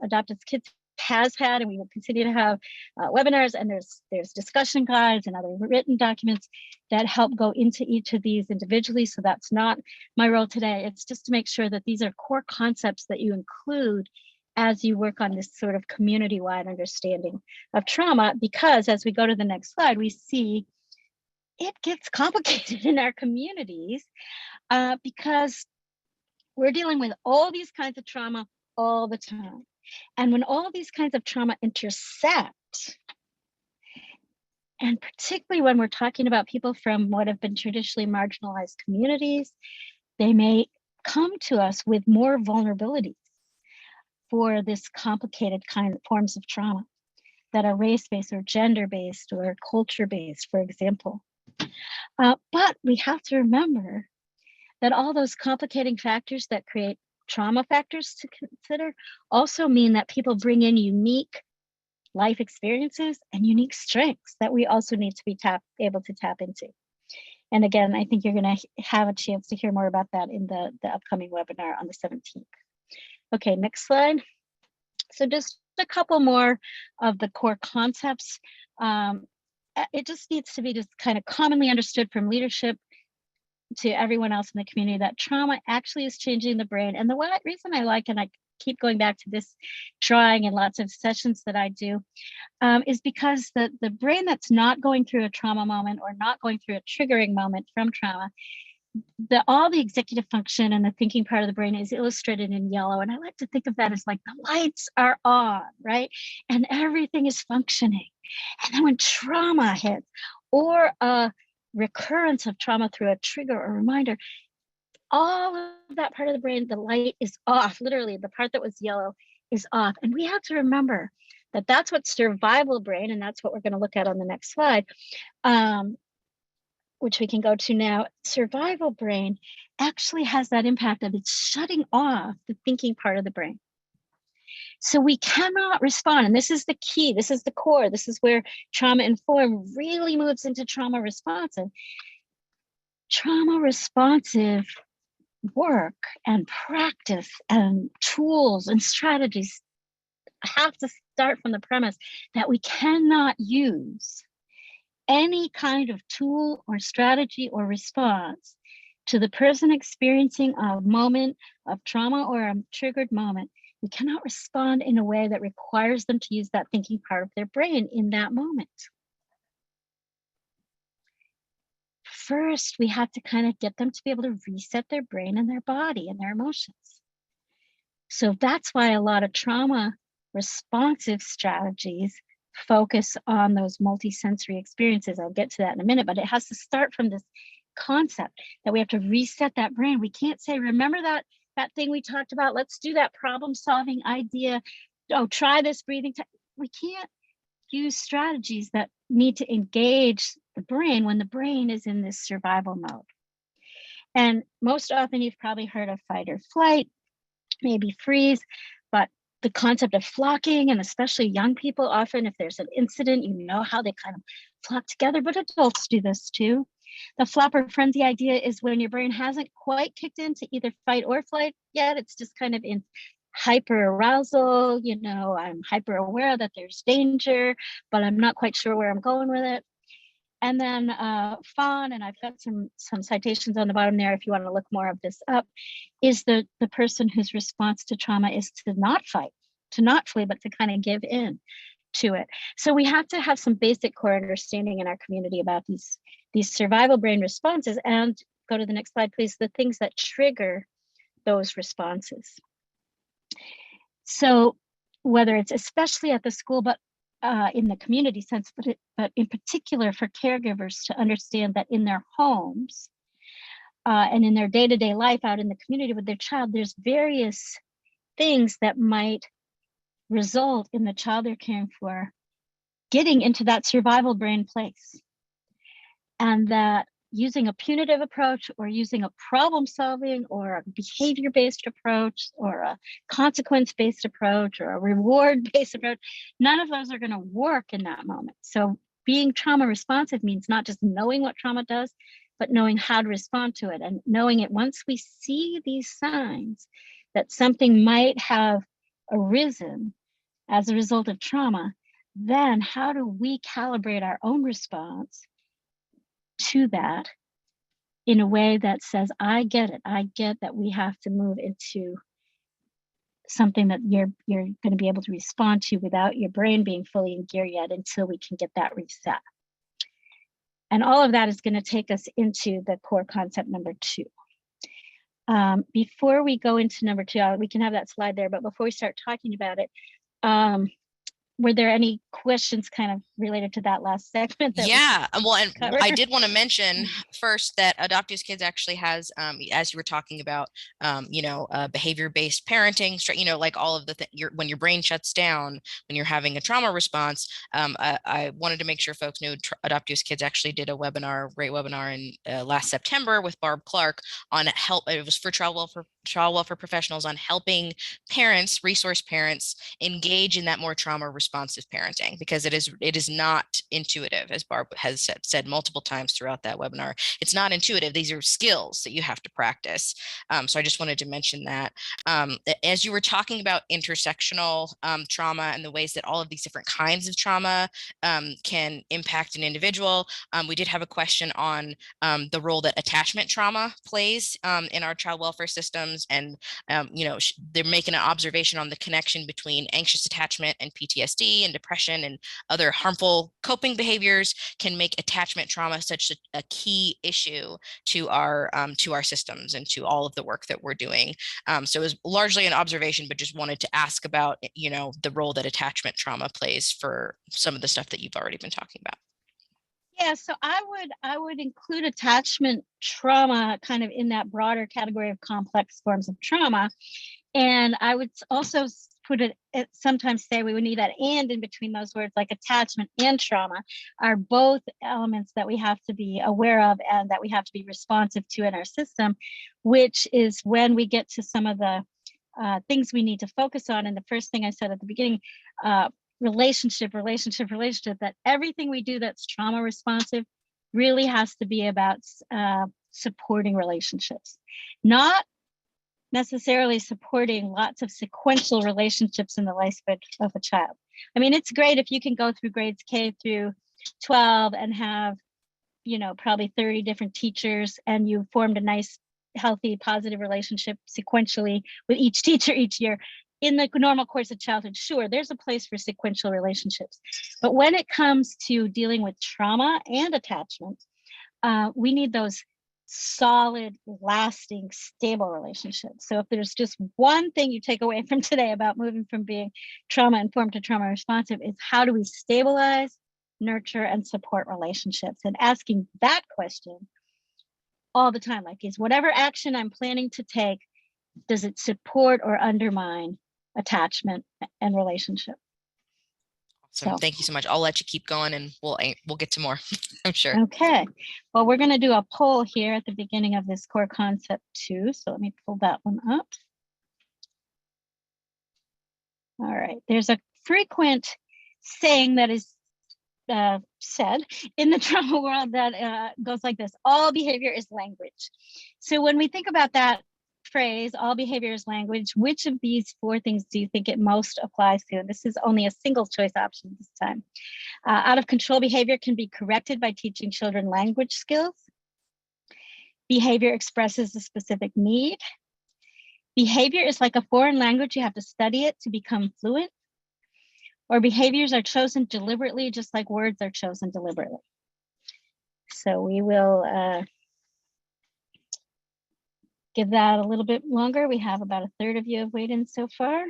Adoptive Kids has had, and we will continue to have webinars, and there's discussion guides and other written documents that help go into each of these individually. So that's not my role today. It's just to make sure that these are core concepts that you include as you work on this sort of community-wide understanding of trauma, because as we go to the next slide, we see it gets complicated in our communities because we're dealing with all these kinds of trauma all the time. And when all these kinds of trauma intersect, and particularly when we're talking about people from what have been traditionally marginalized communities, they may come to us with more vulnerabilities for this complicated kind of forms of trauma that are race-based or gender-based or culture-based, for example. But we have to remember that all those complicating factors that create trauma factors to consider also mean that people bring in unique life experiences and unique strengths that we also need to be able to tap into. And again, I think you're going to have a chance to hear more about that in the upcoming webinar on the 17th. Okay, next slide. So just a couple more of the core concepts. It just needs to be just kind of commonly understood from leadership to everyone else in the community that trauma actually is changing the brain. And the reason I like, and I keep going back to this drawing in lots of sessions that I do, is because the brain that's not going through a trauma moment or not going through a triggering moment from trauma, all the executive function and the thinking part of the brain is illustrated in yellow. And I like to think of that as like the lights are on, right? And everything is functioning. And then when trauma hits, or a recurrence of trauma through a trigger or reminder, all of that part of the brain, the light is off. Literally, the part that was yellow is off. And we have to remember that that's what survival brain, and that's what we're going to look at on the next slide, which we can go to now. Survival brain actually has that impact of it's shutting off the thinking part of the brain. So we cannot respond, and this is the key, this is the core, this is where trauma informed really moves into trauma responsive. Trauma responsive work and practice and tools and strategies have to start from the premise that we cannot use any kind of tool or strategy or response to the person experiencing a moment of trauma or a triggered moment. We cannot respond in a way that requires them to use that thinking part of their brain in that moment. First, we have to kind of get them to be able to reset their brain and their body and their emotions. So that's why a lot of trauma responsive strategies focus on those multisensory experiences. I'll get to that in a minute, but it has to start from this concept that we have to reset that brain. We can't say, remember that thing we talked about? Let's do that problem solving idea. Oh, try this breathing. We can't use strategies that need to engage the brain when the brain is in this survival mode. And most often you've probably heard of fight or flight, maybe freeze, but the concept of flocking, and especially young people, often if there's an incident, you know how they kind of flock together, but adults do this too. The flopper frenzy idea is when your brain hasn't quite kicked into either fight or flight yet, it's just kind of in hyper arousal, you know, I'm hyper aware that there's danger, but I'm not quite sure where I'm going with it. And then fawn, and I've got some citations on the bottom there if you want to look more of this up, is the person whose response to trauma is to not fight, to not flee, but to kind of give in to it. So we have to have some basic core understanding in our community about these survival brain responses. And go to the next slide, please, the things that trigger those responses. So whether it's especially at the school, but in the community sense, but in particular for caregivers to understand that in their homes, and in their day-to-day life out in the community with their child, there's various things that might result in the child they're caring for getting into that survival brain place. And that using a punitive approach or using a problem solving or a behavior-based approach or a consequence-based approach or a reward-based approach, none of those are going to work in that moment. So being trauma responsive means not just knowing what trauma does, but knowing how to respond to it, and knowing it once we see these signs that something might have arisen as a result of trauma, then how do we calibrate our own response to that in a way that says, I get it. I get that we have to move into something that you're going to be able to respond to without your brain being fully in gear yet until we can get that reset. And all of that is going to take us into the core concept number 2. Before we go into number 2, we can have that slide there, but before we start talking about it, were there any questions kind of related to that last segment? Yeah, well, and covered? I did want to mention first that Adoptive Kids actually has, as you were talking about, behavior-based parenting, like all of the when your brain shuts down, when you're having a trauma response. I wanted to make sure folks knew Adoptive Kids actually did a great webinar in last September with Barb Clark on help. It was for child welfare professionals on helping parents, resource parents, engage in that more trauma responsive parenting, because it is not intuitive, as Barb has said multiple times throughout that webinar. It's not intuitive. These are skills that you have to practice. So I just wanted to mention that. As you were talking about intersectional trauma and the ways that all of these different kinds of trauma can impact an individual, we did have a question on the role that attachment trauma plays in our child welfare systems. And, they're making an observation on the connection between anxious attachment and PTSD and depression and other harmful coping behaviors can make attachment trauma such a key issue to our systems and to all of the work that we're doing. So it was largely an observation, but just wanted to ask about, the role that attachment trauma plays for some of the stuff that you've already been talking about. Yeah, so I would include attachment trauma kind of in that broader category of complex forms of trauma. And I would also put it, sometimes say we would need that and in between those words, like attachment and trauma are both elements that we have to be aware of and that we have to be responsive to in our system, which is when we get to some of the things we need to focus on. And the first thing I said at the beginning, relationship, that everything we do that's trauma responsive really has to be about supporting relationships, not necessarily supporting lots of sequential relationships in the life of a child. I mean, it's great if you can go through grades K through 12 and have, probably 30 different teachers and you formed a nice, healthy, positive relationship sequentially with each teacher each year. In the normal course of childhood, sure, there's a place for sequential relationships. But when it comes to dealing with trauma and attachment, we need those solid, lasting, stable relationships. So if there's just one thing you take away from today about moving from being trauma informed to trauma responsive, is how do we stabilize, nurture, and support relationships? And asking that question all the time, like, is whatever action I'm planning to take, does it support or undermine attachment and relationship? So thank you so much. I'll let you keep going and we'll get to more, I'm sure. Okay. Well, we're going to do a poll here at the beginning of this core concept 2. So let me pull that one up. All right. There's a frequent saying that is said in the trauma world that goes like this: all behavior is language. So when we think about that phrase, all behavior is language, which of these 4 things do you think it most applies to? And this is only a single choice option this time. Out of control behavior can be corrected by teaching children language skills. Behavior expresses a specific need. Behavior is like a foreign language, you have to study it to become fluent. Or behaviors are chosen deliberately, just like words are chosen deliberately. So we will give that a little bit longer. We have about a third of you have weighed in so far.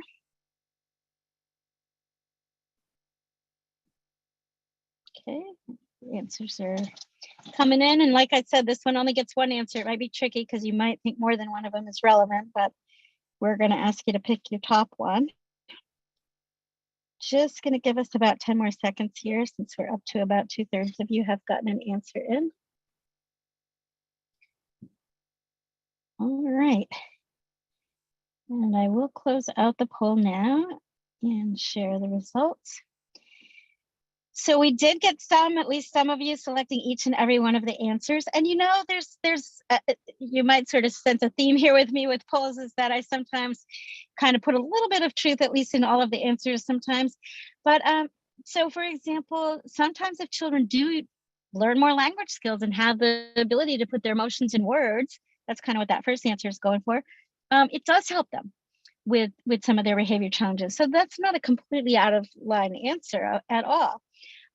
Okay, the answers are coming in. And like I said, this one only gets one answer. It might be tricky because you might think more than one of them is relevant, but we're going to ask you to pick your top one. Just going to give us about 10 more seconds here since we're up to about 2/3 of you have gotten an answer in. All right. And I will close out the poll now and share the results. So we did get some, at least some of you selecting each and every one of the answers. And you know, there's you might sort of sense a theme here with me with polls, is that I sometimes kind of put a little bit of truth, at least in all of the answers sometimes. But so for example, sometimes if children do learn more language skills and have the ability to put their emotions in words, that's kind of what that first answer is going for, it does help them with some of their behavior challenges. So that's not a completely out of line answer at all.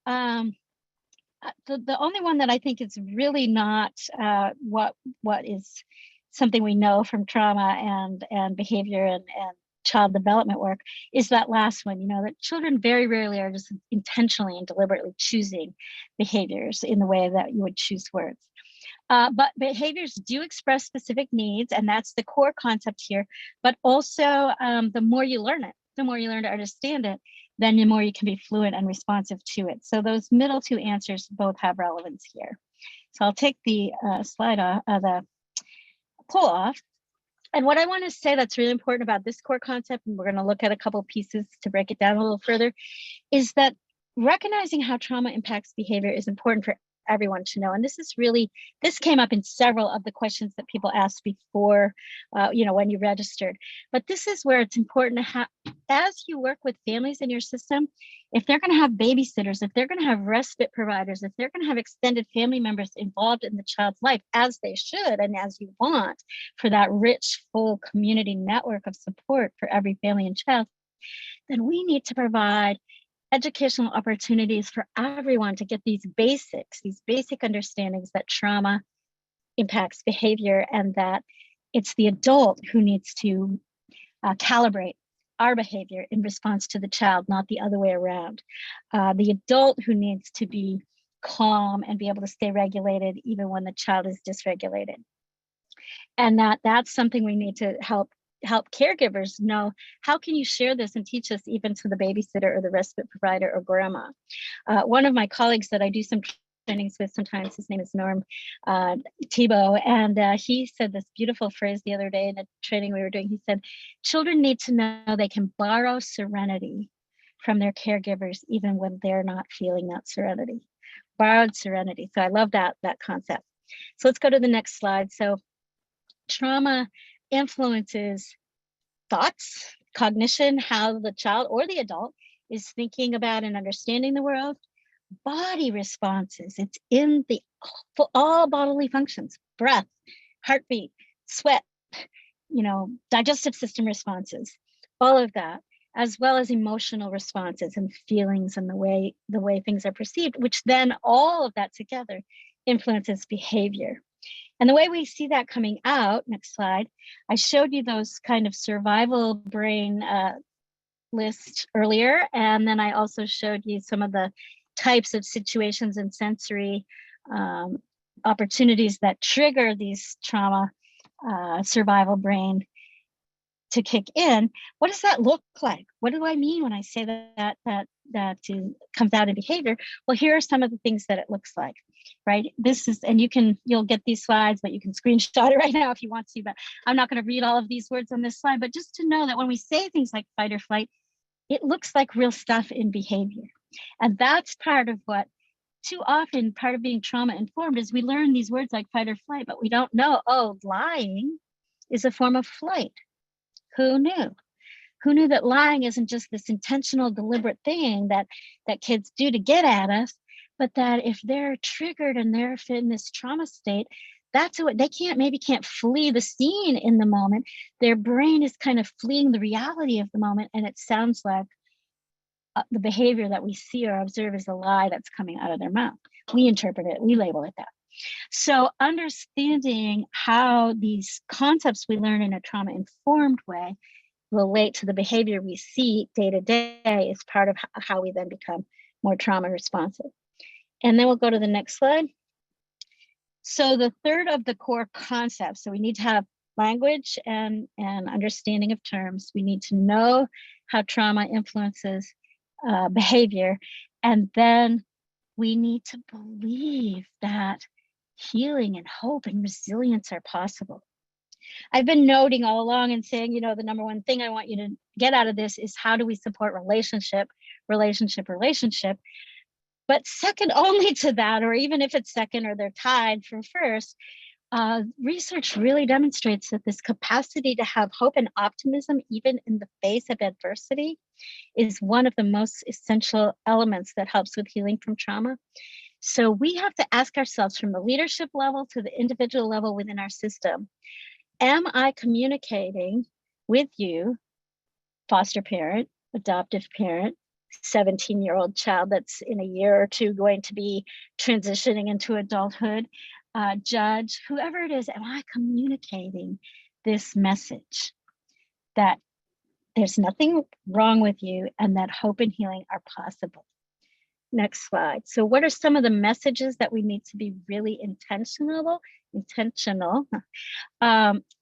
The only one that I think is really not what is something we know from trauma and behavior and child development work is that last one, you know, that children very rarely are just intentionally and deliberately choosing behaviors in the way that you would choose words. But behaviors do express specific needs, and that's the core concept here. But also, the more you learn it, the more you learn to understand it, then the more you can be fluent and responsive to it. So those middle two answers both have relevance here. So I'll take the slide off, the poll off. And what I want to say that's really important about this core concept, and we're going to look at a couple pieces to break it down a little further, is that recognizing how trauma impacts behavior is important for everyone to know. And this came up in several of the questions that people asked before, you know, when you registered. But this is where it's important to have, as you work with families in your system, if they're going to have babysitters, if they're going to have respite providers, if they're going to have extended family members involved in the child's life, as they should and as you want, for that rich, full community network of support for every family and child, then we need to provide educational opportunities for everyone to get these basic understandings that trauma impacts behavior, and that it's the adult who needs to calibrate our behavior in response to the child, not the other way around. The adult who needs to be calm and be able to stay regulated even when the child is dysregulated. And that's something we need to help caregivers know. How can you share this and teach us even to the babysitter or the respite provider or grandma? One of my colleagues that I do some trainings with sometimes, his name is Norm Thibault, and he said this beautiful phrase the other day in a training we were doing. He said, children need to know they can borrow serenity from their caregivers even when they're not feeling that serenity. Borrowed serenity. So I love that concept. So let's go to the next slide. So trauma influences thoughts, cognition, how the child or the adult is thinking about and understanding the world. Body responses, it's in all bodily functions, breath, heartbeat, sweat, you know, digestive system responses, all of that, as well as emotional responses and feelings and the way things are perceived, which then all of that together influences behavior. And the way we see that coming out, next slide, I showed you those kind of survival brain lists earlier. And then I also showed you some of the types of situations and sensory opportunities that trigger these trauma survival brain to kick in. What does that look like? What do I mean when I say that comes out in behavior? Well, here are some of the things that it looks like, right? This is, and you'll get these slides, but you can screenshot it right now if you want to, but I'm not going to read all of these words on this slide, but just to know that when we say things like fight or flight, it looks like real stuff in behavior. And that's part of what, too often, part of being trauma informed is we learn these words like fight or flight, but we don't know, oh, lying is a form of flight. Who knew? Who knew that lying isn't just this intentional, deliberate thing that kids do to get at us, but that if they're triggered and they're in this trauma state, that's what they can't flee the scene in the moment. Their brain is kind of fleeing the reality of the moment, and it sounds like the behavior that we see or observe is a lie that's coming out of their mouth. We interpret it, we label it that. So understanding how these concepts we learn in a trauma-informed way relate to the behavior we see day to day is part of how we then become more trauma responsive. And then we'll go to the next slide. So the third of the core concepts, so we need to have language and understanding of terms. We need to know how trauma influences behavior. And then we need to believe that healing and hope and resilience are possible. I've been noting all along and saying, you know, the number one thing I want you to get out of this is how do we support relationship, relationship, relationship. But second only to that, or even if it's second or they're tied for first, research really demonstrates that this capacity to have hope and optimism, even in the face of adversity, is one of the most essential elements that helps with healing from trauma. So we have to ask ourselves from the leadership level to the individual level within our system, am I communicating with you, foster parent, adoptive parent, 17-year-old child that's in a year or two going to be transitioning into adulthood, judge, whoever it is, am I communicating this message that there's nothing wrong with you and that hope and healing are possible? Next slide. So what are some of the messages that we need to be really intentional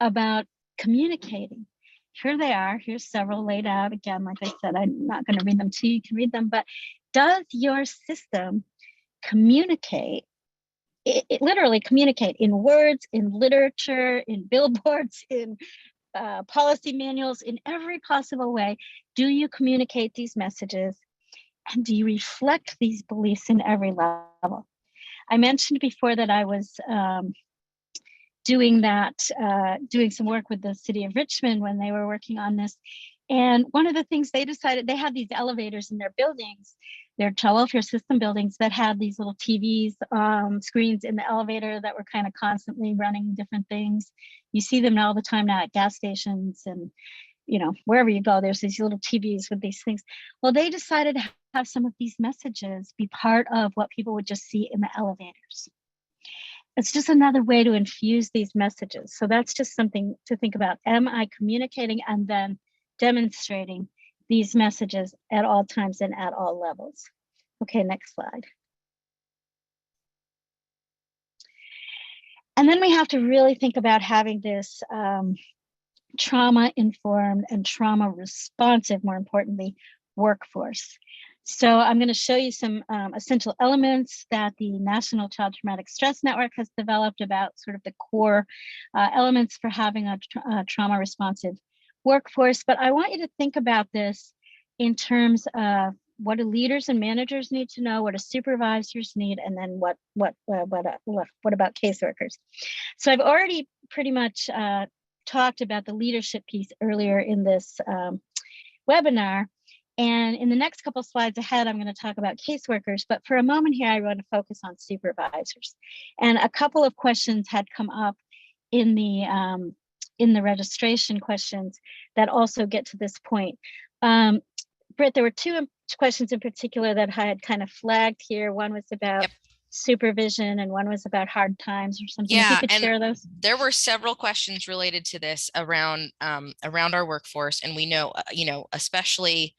about communicating? Here they are. Here's several laid out. Again, like I said, I'm not going to read them to you. You can read them. But does your system communicate? It literally communicate in words, in literature, in billboards, in policy manuals, in every possible way. Do you communicate these messages? And do you reflect these beliefs in every level? I mentioned before that I was doing some work with the city of Richmond when they were working on this. And one of the things they decided, they had these elevators in their buildings, their child welfare system buildings that had these little TVs, screens in the elevator that were kind of constantly running different things. You see them all the time now at gas stations and, you know, wherever you go, there's these little TVs with these things. Well, they decided to have some of these messages be part of what people would just see in the elevators. It's just another way to infuse these messages. So that's just something to think about. Am I communicating and then demonstrating these messages at all times and at all levels? Okay, next slide. And then we have to really think about having this trauma-informed and trauma-responsive, more importantly, workforce. So I'm going to show you some essential elements that the National Child Traumatic Stress Network has developed about sort of the core elements for having a trauma-responsive workforce. But I want you to think about this in terms of what do leaders and managers need to know, what do supervisors need, and then what about caseworkers. So I've already pretty much talked about the leadership piece earlier in this webinar. And in the next couple slides ahead, I'm going to talk about caseworkers. But for a moment here, I want to focus on supervisors. And a couple of questions had come up in the registration questions that also get to this point. Britt, there were two questions in particular that I had kind of flagged here. One was about supervision and one was about hard times or something. Yeah, if you could share those. There were several questions related to this around our workforce, and we know, especially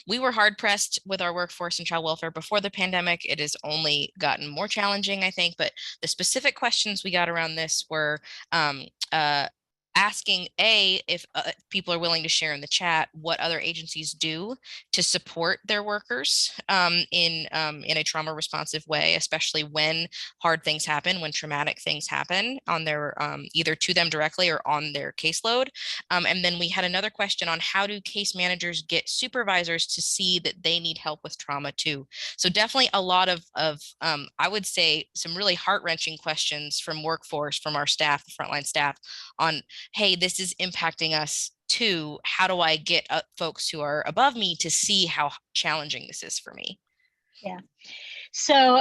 we were hard pressed with our workforce and child welfare before the pandemic. It has only gotten more challenging, I think, but the specific questions we got around this were asking if people are willing to share in the chat what other agencies do to support their workers in a trauma responsive way, especially when hard things happen, when traumatic things happen on their either to them directly or on their caseload. And then we had another question on how do case managers get supervisors to see that they need help with trauma too. So definitely a lot of I would say some really heart-wrenching questions from workforce, from our staff, the frontline staff, on hey, this is impacting us too. How do I get folks who are above me to see how challenging this is for me? Yeah. So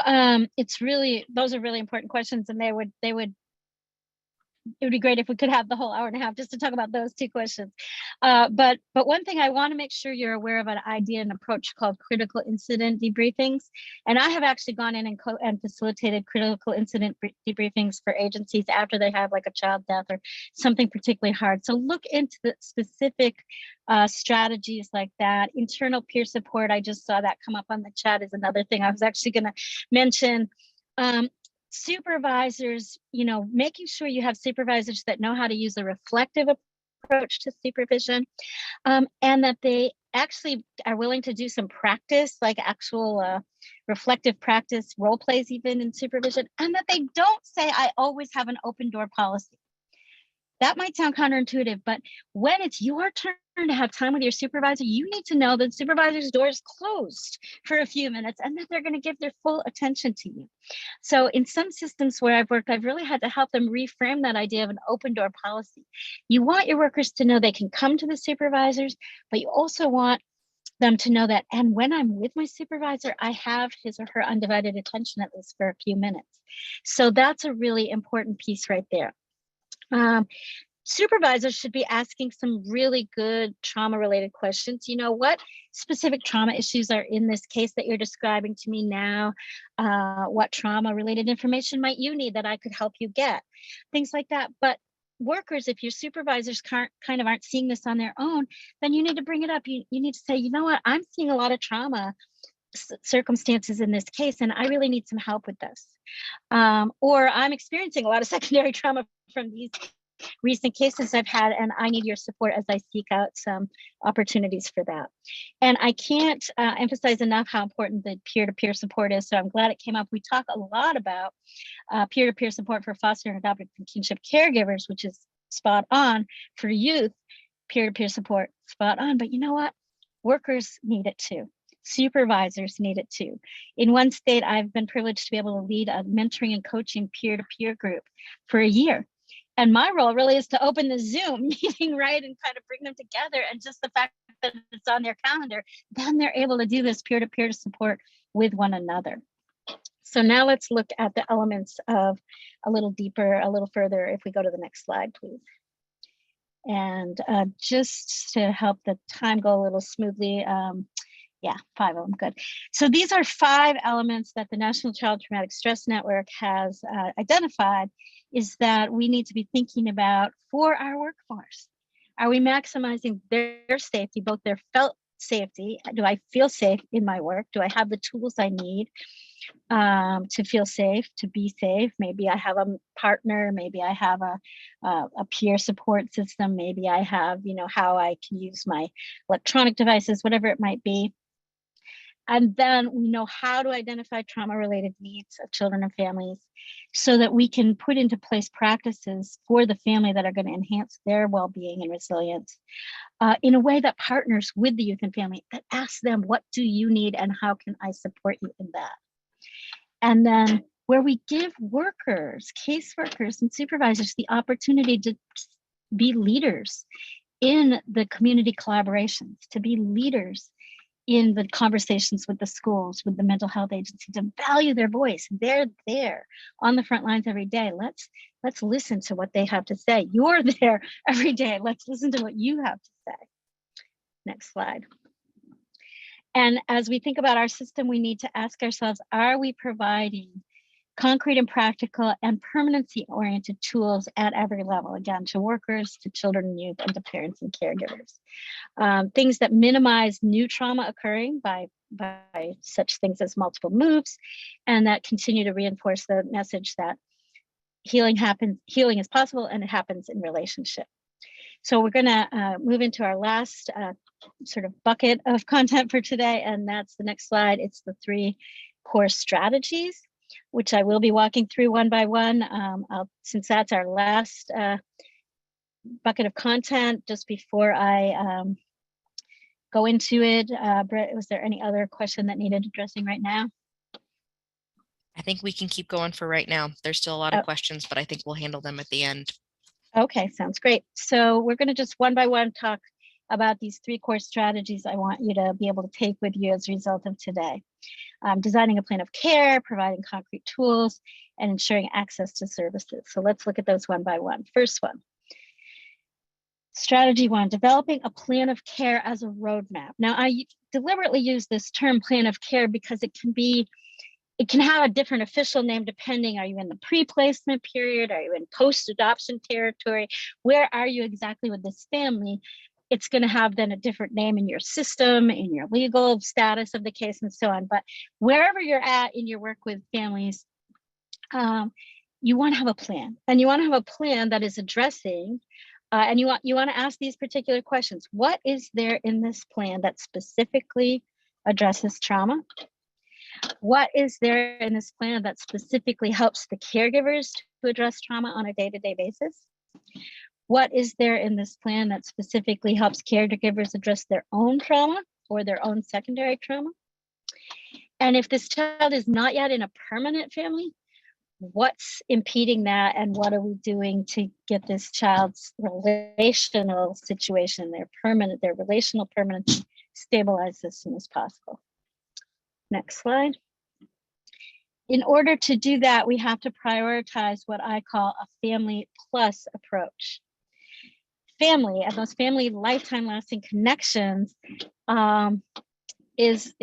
those are really important questions, and it would be great if we could have the whole hour and a half just to talk about those two questions. But one thing I want to make sure you're aware of, an idea and approach called critical incident debriefings. And I have actually gone in and facilitated critical incident debriefings for agencies after they have like a child death or something particularly hard. So look into the specific strategies like that. Internal peer support, I just saw that come up on the chat, is another thing I was actually going to mention. Supervisors, making sure you have supervisors that know how to use a reflective approach to supervision, and that they actually are willing to do some practice, like actual reflective practice, role plays even in supervision, and that they don't say, I always have an open door policy. That might sound counterintuitive, but when it's your turn to have time with your supervisor, you need to know that the supervisor's door is closed for a few minutes and that they're going to give their full attention to you. So in some systems where I've worked, I've really had to help them reframe that idea of an open door policy. You want your workers to know they can come to the supervisors, but you also want them to know that, and when I'm with my supervisor, I have his or her undivided attention at least for a few minutes. So that's a really important piece right there. Supervisors should be asking some really good trauma-related questions. What specific trauma issues are in this case that you're describing to me now? What trauma-related information might you need that I could help you get? Things like that. But workers, if your supervisors aren't seeing this on their own, then you need to bring it up. You need to say, you know what, I'm seeing a lot of trauma circumstances in this case, and I really need some help with this. Or I'm experiencing a lot of secondary trauma from these recent cases I've had, and I need your support as I seek out some opportunities for that. And I can't emphasize enough how important the peer-to-peer support is. So I'm glad it came up. We talk a lot about peer-to-peer support for foster and adoptive and kinship caregivers, which is spot on. For youth, peer-to-peer support, spot on. But you know what? Workers need it too. Supervisors need it too. In one state, I've been privileged to be able to lead a mentoring and coaching peer-to-peer group for a year. And my role really is to open the Zoom meeting, right, and kind of bring them together. And just the fact that it's on their calendar, then they're able to do this peer-to-peer support with one another. So now let's look at the elements of a little deeper, a little further, if we go to the next slide, please. And just to help the time go a little smoothly, yeah, 5 of them, good. So these are 5 elements that the National Child Traumatic Stress Network has identified is that we need to be thinking about for our workforce. Are we maximizing their safety, both their felt safety? Do I feel safe in my work? Do I have the tools I need to feel safe, to be safe? Maybe I have a partner, maybe I have a peer support system, maybe I have, how I can use my electronic devices, whatever it might be. And then we know how to identify trauma-related needs of children and families so that we can put into place practices for the family that are going to enhance their well-being and resilience in a way that partners with the youth and family, that asks them, what do you need and how can I support you in that? And then where we give workers, caseworkers and supervisors the opportunity to be leaders in the community collaborations, to be leaders in the conversations with the schools, with the mental health agency, to value their voice. They're there on the front lines every day. Let's listen to what they have to say. You're there every day. Let's listen to what you have to say. Next slide. And as we think about our system, we need to ask ourselves, are we providing concrete and practical and permanency-oriented tools at every level, again, to workers, to children and youth, and to parents and caregivers. Things that minimize new trauma occurring by such things as multiple moves, and that continue to reinforce the message that healing is possible and it happens in relationship. So we're gonna move into our last sort of bucket of content for today, and that's the next slide. It's the 3 core strategies, which I will be walking through one by one. Since that's our last bucket of content, just before I go into it, Britt, was there any other question that needed addressing right now? I think we can keep going for right now. There's still a lot of questions, but I think we'll handle them at the end. Okay, sounds great. So we're going to just one by one talk about these 3 core strategies I want you to be able to take with you as a result of today. Designing a plan of care, providing concrete tools, and ensuring access to services. So let's look at those one by one. First one. Strategy 1, developing a plan of care as a roadmap. Now, I deliberately use this term plan of care because it can have a different official name depending, are you in the pre-placement period? Are you in post-adoption territory? Where are you exactly with this family? It's going to have then a different name in your system, in your legal status of the case and so on. But wherever you're at in your work with families, You want to have a plan, and you want to have a plan that is addressing, and you want to ask these particular questions. What is there in this plan that specifically addresses trauma? What is there in this plan that specifically helps the caregivers to address trauma on a day-to-day basis? What is there in this plan that specifically helps caregivers address their own trauma or their own secondary trauma? And if this child is not yet in a permanent family, what's impeding that, and what are we doing to get this child's relational situation, their relational permanency, stabilized as soon as possible? Next slide. In order to do that, we have to prioritize what I call a family plus approach. Family and those family lifetime lasting connections is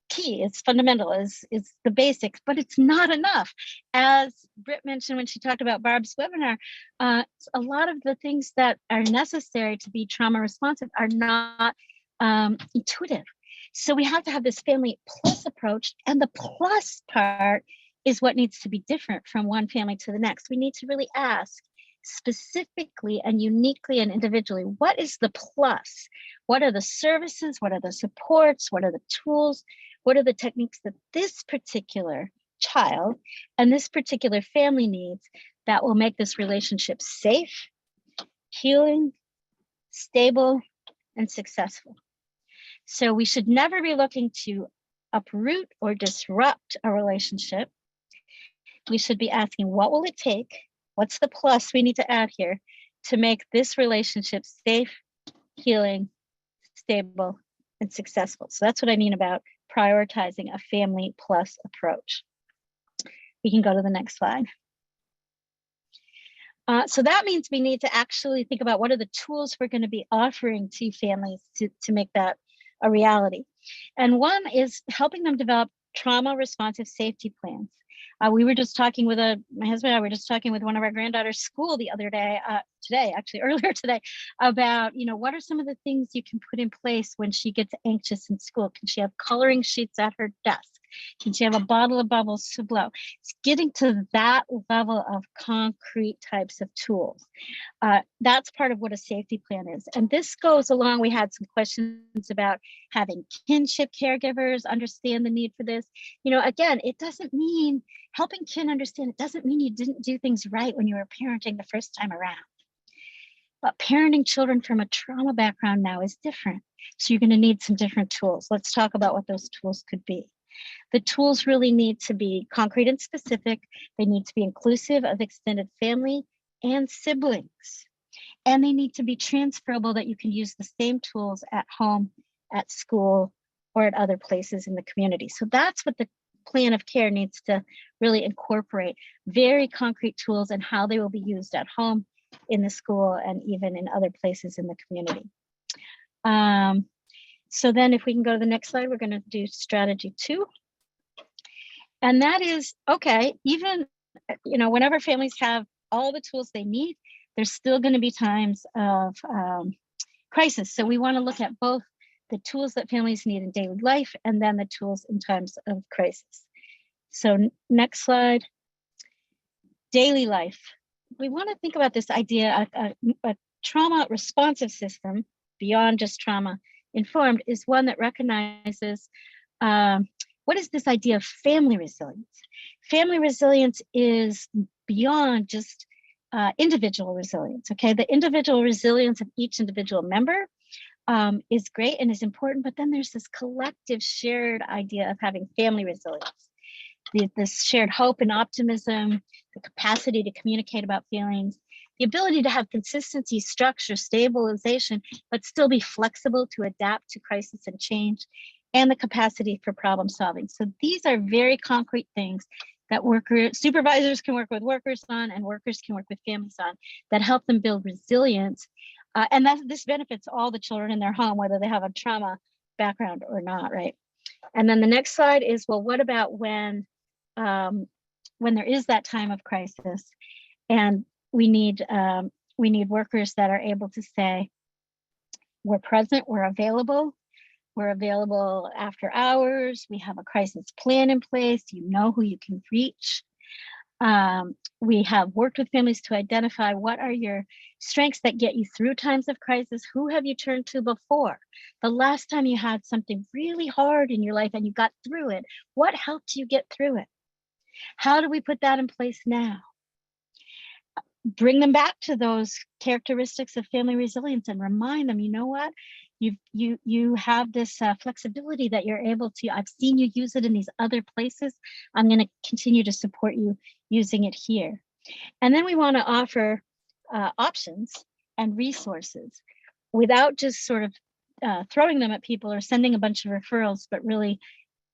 key. It's fundamental, is the basics, but it's not enough. As Britt mentioned when she talked about Barb's webinar, a lot of the things that are necessary to be trauma responsive are not intuitive. So we have to have this family plus approach, and the plus part is what needs to be different from one family to the next. We need to really ask specifically and uniquely and individually, what is the plus? What are the services? What are the supports? What are the tools? What are the techniques that this particular child and this particular family needs that will make this relationship safe, healing, stable, and successful? So we should never be looking to uproot or disrupt a relationship. We should be asking, what will it take? What's the plus we need to add here to make this relationship safe, healing, stable, and successful? So that's what I mean about prioritizing a family plus approach. We can go to the next slide. So that means we need to actually think about what are the tools we're going to be offering to families to make that a reality. And one is helping them develop trauma responsive safety plans. We were just talking with my husband and I were just talking with one of our granddaughter's school the other day, earlier today, about, what are some of the things you can put in place when she gets anxious in school? Can she have coloring sheets at her desk? Can she have a bottle of bubbles to blow? It's getting to that level of concrete types of tools. That's part of what a safety plan is. And this goes along, we had some questions about having kinship caregivers understand the need for this. Again, it doesn't mean helping kin understand, it doesn't mean you didn't do things right when you were parenting the first time around. But parenting children from a trauma background now is different. So you're going to need some different tools. Let's talk about what those tools could be. The tools really need to be concrete and specific. They need to be inclusive of extended family and siblings. And they need to be transferable, that you can use the same tools at home, at school, or at other places in the community. So that's what the plan of care needs to really incorporate, very concrete tools and how they will be used at home, in the school, and even in other places in the community. So then if we can go to the next slide, we're going to do strategy 2. And that is, okay, even, whenever families have all the tools they need, there's still going to be times of crisis. So we want to look at both the tools that families need in daily life and then the tools in times of crisis. So next slide, daily life. We want to think about this idea, a trauma responsive system beyond just trauma informed is one that recognizes what is this idea of family resilience. Family resilience is beyond just individual resilience, okay? The individual resilience of each individual member is great and is important, but then there's this collective shared idea of having family resilience. This shared hope and optimism, the capacity to communicate about feelings, the ability to have consistency, structure, stabilization, but still be flexible to adapt to crisis and change, and the capacity for problem solving. So these are very concrete things that supervisors can work with workers on, and workers can work with families on, that help them build resilience. And this benefits all the children in their home, whether they have a trauma background or not, right? And then the next slide is, well, what about when there is that time of crisis, and we need workers that are able to say, we're present, we're available after hours, we have a crisis plan in place, you know who you can reach. We have worked with families to identify what are your strengths that get you through times of crisis. Who have you turned to before? The last time you had something really hard in your life and you got through it, what helped you get through it? How do we put that in place now? Bring them back to those characteristics of family resilience and remind them, you know what? You have this flexibility that you're able to. I've seen you use it in these other places. I'm going to continue to support you using it here. And then we want to offer options and resources without just sort of throwing them at people or sending a bunch of referrals, but really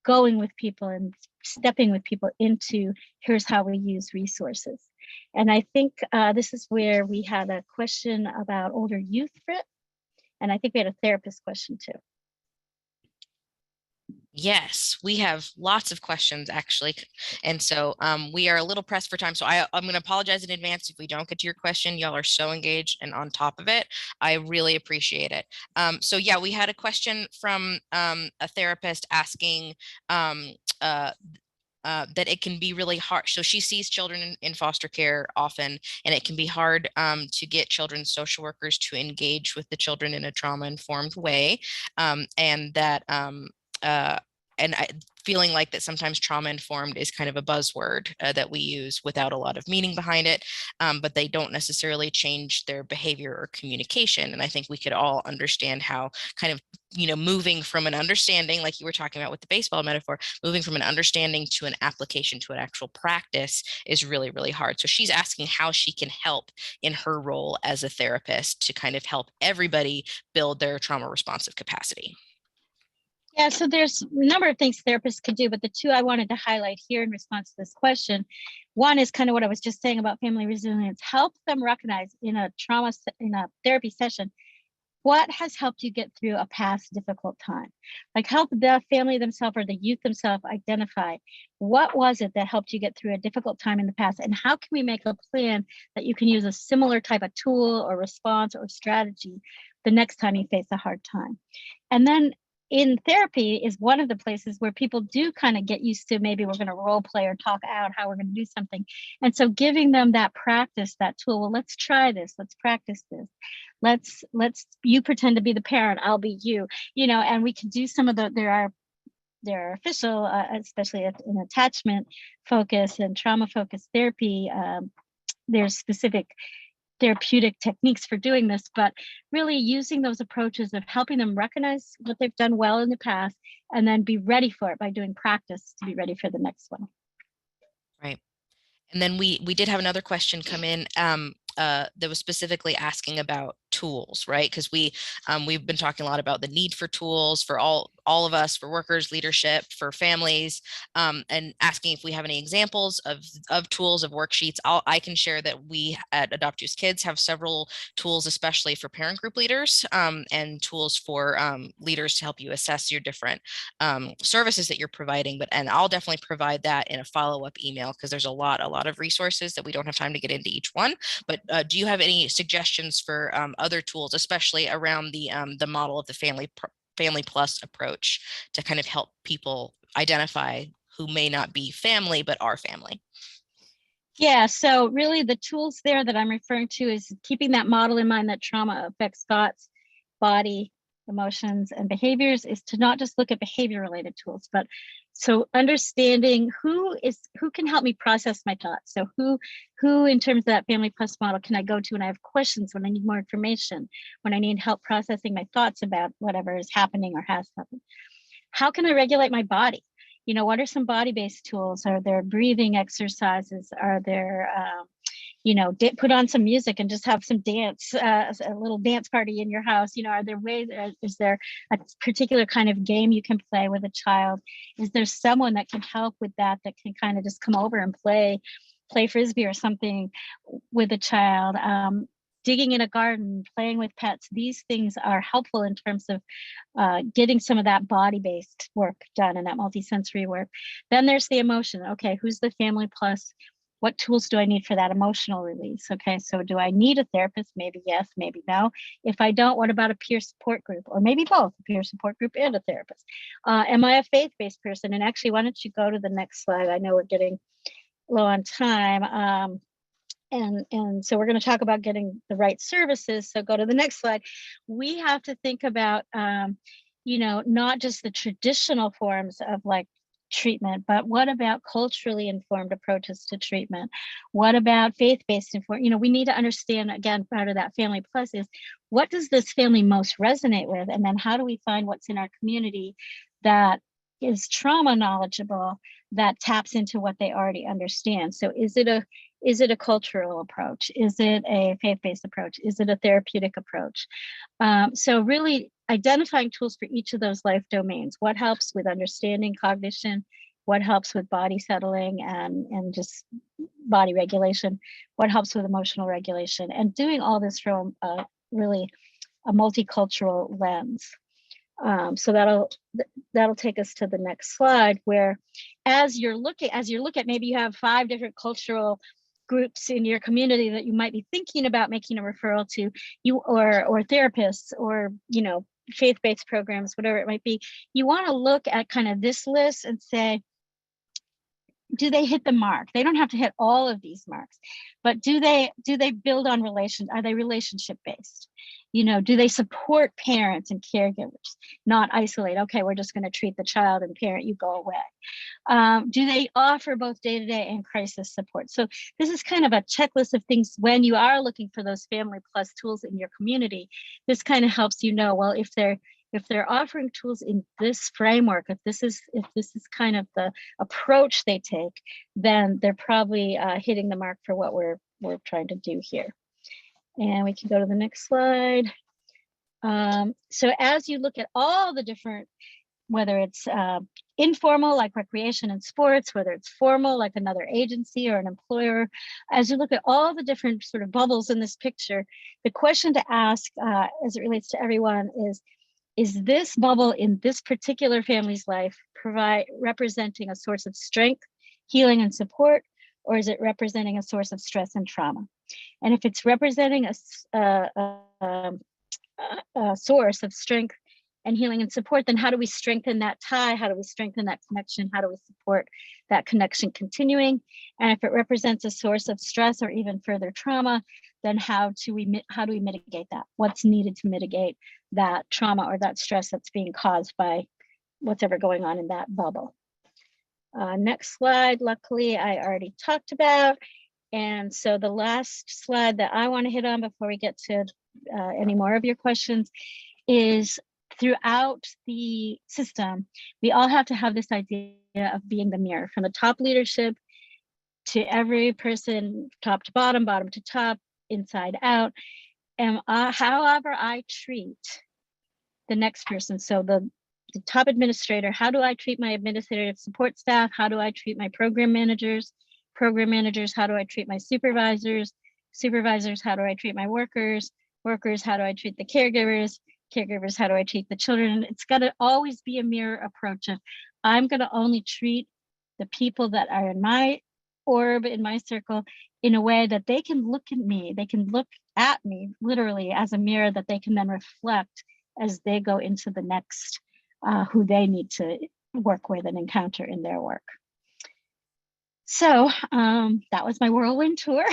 going with people and stepping with people into here's how we use resources. And I think this is where we had a question about older youth, Britt. And I think we had a therapist question too. Yes, we have lots of questions actually. And so we are a little pressed for time. So I'm going to apologize in advance if we don't get to your question. Y'all are so engaged and on top of it. I really appreciate it. So yeah, we had a question from a therapist asking that it can be really hard. So she sees children in foster care often, and it can be hard to get children's social workers to engage with the children in a trauma-informed way, and that feeling like that sometimes trauma-informed is kind of a buzzword that we use without a lot of meaning behind it, but they don't necessarily change their behavior or communication. And I think we could all understand how kind of moving from an understanding, like you were talking about with the baseball metaphor, moving from an understanding to an application to an actual practice is really, really hard. So she's asking how she can help in her role as a therapist to kind of help everybody build their trauma responsive capacity. Yeah, so there's a number of things therapists can do, but the two I wanted to highlight here in response to this question, one is kind of what I was just saying about family resilience. Help them recognize in a therapy session, what has helped you get through a past difficult time? Like help the family themselves or the youth themselves identify what was it that helped you get through a difficult time in the past, and how can we make a plan that you can use a similar type of tool or response or strategy the next time you face a hard time. And then in therapy is one of the places where people do kind of get used to, maybe we're going to role play or talk out how we're going to do something. And so giving them that practice, that tool, well, let's try this, let's practice this. Let's you pretend to be the parent, I'll be you, and we can do some of there are official, especially in attachment focus and trauma focused therapy. There's specific therapeutic techniques for doing this, but really using those approaches of helping them recognize what they've done well in the past and then be ready for it by doing practice to be ready for the next one. Right. And then we did have another question come in that was specifically asking about tools, right? Because we've been talking a lot about the need for tools for all of us, for workers, leadership, for families, and asking if we have any examples of tools, of worksheets. I can share that we at Adopt Use Kids have several tools, especially for parent group leaders, and tools for leaders to help you assess your different services that you're providing. And I'll definitely provide that in a follow-up email, because there's a lot of resources that we don't have time to get into each one. But do you have any suggestions for other tools, especially around the model of the family plus approach, to kind of help people identify who may not be family but are family? Yeah, so really the tools there that I'm referring to is keeping that model in mind that trauma affects thoughts, body, emotions, and behaviors, is to not just look at behavior related tools, but so understanding who can help me process my thoughts. So who in terms of that family plus model can I go to when I have questions, when I need more information, when I need help processing my thoughts about whatever is happening or has happened. How can I regulate my body? What are some body-based tools? Are there breathing exercises? Are there, put on some music and just have some dance, a little dance party in your house? Are there ways, is there a particular kind of game you can play with a child? Is there someone that can help with that can kind of just come over and play Frisbee or something with a child? Digging in a garden, playing with pets, these things are helpful in terms of getting some of that body-based work done and that multisensory work. Then there's the emotion. Okay, who's the family plus? What tools do I need for that emotional release? Okay, so do I need a therapist? Maybe yes, maybe no. If I don't, what about a peer support group? Or maybe both, a peer support group and a therapist. Am I a faith-based person? And actually, why don't you go to the next slide? I know we're getting low on time. And so we're going to talk about getting the right services. So go to the next slide. We have to think about, not just the traditional forms of like treatment, but what about culturally informed approaches to treatment? What about faith-based informed? We need to understand, again, part of that Family Plus is what does this family most resonate with? And then how do we find what's in our community that is trauma knowledgeable, that taps into what they already understand? So is it a cultural approach? Is it a faith-based approach? Is it a therapeutic approach? So really identifying tools for each of those life domains. What helps with understanding cognition? What helps with body settling and just body regulation? What helps with emotional regulation? And doing all this from really a multicultural lens. So that'll take us to the next slide, where as you look at maybe you have 5 different cultural groups in your community that you might be thinking about making a referral to, or therapists, or faith-based programs, whatever it might be. You want to look at kind of this list and say, do they hit the mark? They don't have to hit all of these marks, but do they build on relations? Are they relationship based? Do they support parents and caregivers, not isolate? Okay, we're just going to treat the child and parent, you go away. Do they offer both day-to-day and crisis support? So this is kind of a checklist of things when you are looking for those Family Plus tools in your community. This kind of helps well, if they're offering tools in this framework, if this is kind of the approach they take, then they're probably hitting the mark for what we're trying to do here. And we can go to the next slide. So as you look at all the different, whether it's informal like recreation and sports, whether it's formal like another agency or an employer, as you look at all the different sort of bubbles in this picture, the question to ask as it relates to everyone is this bubble in this particular family's life representing a source of strength, healing, and support, or is it representing a source of stress and trauma? And if it's representing a source of strength and healing and support, then how do we strengthen that tie? How do we strengthen that connection? How do we support that connection continuing? And if it represents a source of stress or even further trauma, then how do we mitigate that? What's needed to mitigate that trauma or that stress that's being caused by what's ever going on in that bubble? Next slide, luckily I already talked about. And so the last slide that I want to hit on before we get to any more of your questions is, throughout the system, we all have to have this idea of being the mirror, from the top leadership to every person, top to bottom, bottom to top, inside out. And however I treat the next person, so the top administrator, how do I treat my administrative support staff? How do I treat my program managers? Program managers, how do I treat my supervisors? Supervisors, how do I treat my workers? Workers, how do I treat the caregivers? Caregivers, how do I treat the children? It's got to always be a mirror approach of, I'm going to only treat the people that are in my orb, in my circle, in a way that they can look at me. They can look at me literally as a mirror that they can then reflect as they go into the next who they need to work with and encounter in their work. So that was my whirlwind tour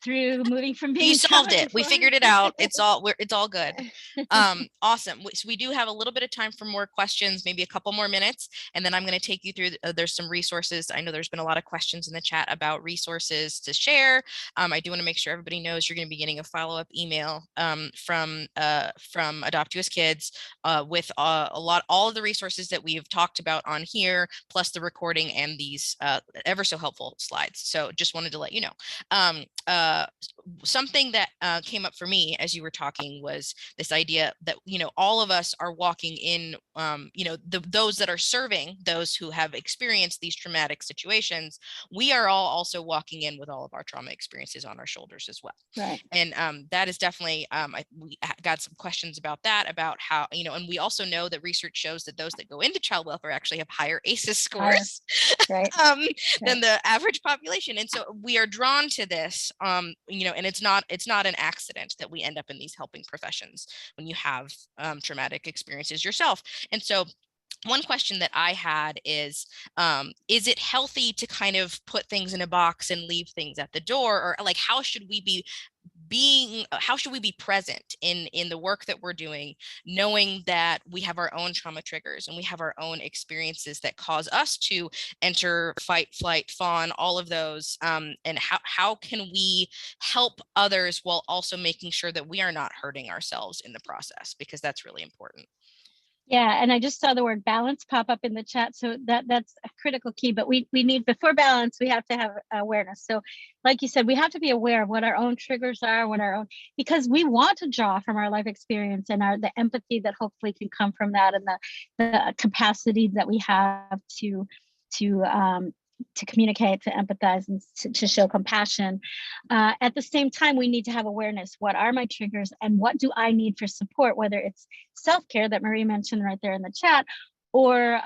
through moving from being. You solved it. We figured it out. It's all good. Awesome. So we do have a little bit of time for more questions, maybe a couple more minutes, and then I'm going to take you through. There's some resources. I know there's been a lot of questions in the chat about resources to share. I do want to make sure everybody knows you're going to be getting a follow-up email from Adopt US Kids with all of the resources that we've talked about on here, plus the recording and these ever so helpful slides. So just wanted to let you know. Something that came up for me as you were talking was this idea that, all of us are walking in, those that are serving those who have experienced these traumatic situations. We are all also walking in with all of our trauma experiences on our shoulders as well. Right. And that is definitely, we got some questions about that, about how, and we also know that research shows that those that go into child welfare actually have higher ACEs scores right. than the average population. And so we are drawn to this, and it's not an accident that we end up in these helping professions when you have traumatic experiences yourself. And so one question that I had is it healthy to kind of put things in a box and leave things at the door? Or like, how should we be present in the work that we're doing, knowing that we have our own trauma triggers and we have our own experiences that cause us to enter fight, flight, fawn, all of those, and how can we help others while also making sure that we are not hurting ourselves in the process, because that's really important. Yeah, and I just saw the word balance pop up in the chat, so that's a critical key. But we need, before balance, we have to have awareness. So, like you said, we have to be aware of what our own triggers are, because we want to draw from our life experience and the empathy that hopefully can come from that, and the capacity that we have to to communicate, to empathize, and to show compassion. At the same time, we need to have awareness. What are my triggers, and what do I need for support, whether it's self-care that Marie mentioned right there in the chat, or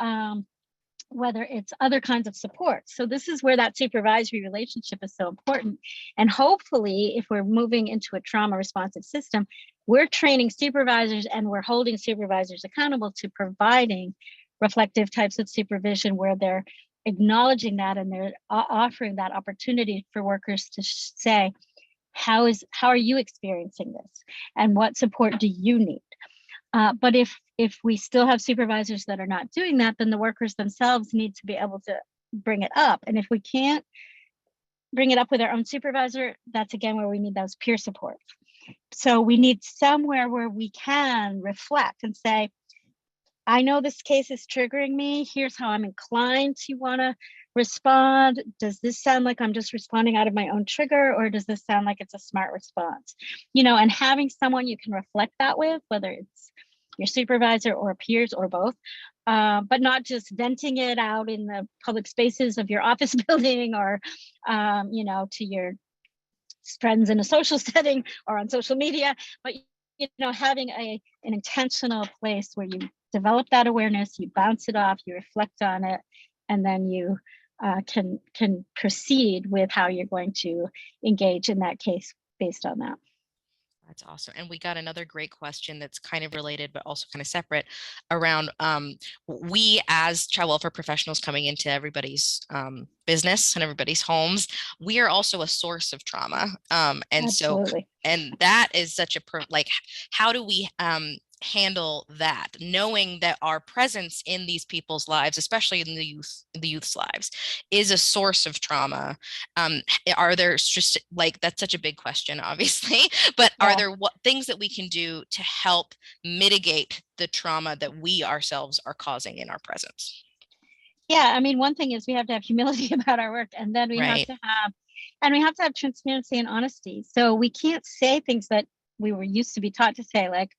whether it's other kinds of support. So this is where that supervisory relationship is so important. And hopefully, if we're moving into a trauma responsive system, we're training supervisors and we're holding supervisors accountable to providing reflective types of supervision where they're acknowledging that, and they're offering that opportunity for workers to say, how are you experiencing this, and what support do you need? But if we still have supervisors that are not doing that, then the workers themselves need to be able to bring it up. And if we can't bring it up with our own supervisor, that's again where we need those peer supports. So we need somewhere where we can reflect and say, I know this case is triggering me. Here's how I'm inclined to want to respond. Does this sound like I'm just responding out of my own trigger, or does this sound like it's a smart response? And having someone you can reflect that with, whether it's your supervisor or peers or both, but not just venting it out in the public spaces of your office building, or, to your friends in a social setting or on social media, but having an intentional place where you develop that awareness, you bounce it off, you reflect on it, and then you can proceed with how you're going to engage in that case based on that. That's awesome. And we got another great question that's kind of related, but also kind of separate, around we as child welfare professionals coming into everybody's business and everybody's homes, we are also a source of trauma. And Absolutely. so, and that is such a, like, how do we handle that, knowing that our presence in these people's lives, especially in the youth's lives, is a source of trauma? Are there just, like, that's such a big question, obviously, but are there things that we can do to help mitigate the trauma that we ourselves are causing in our presence? Yeah, I mean, one thing is we have to have humility about our work, and then we have to have transparency and honesty. So we can't say things that we were used to be taught to say, like,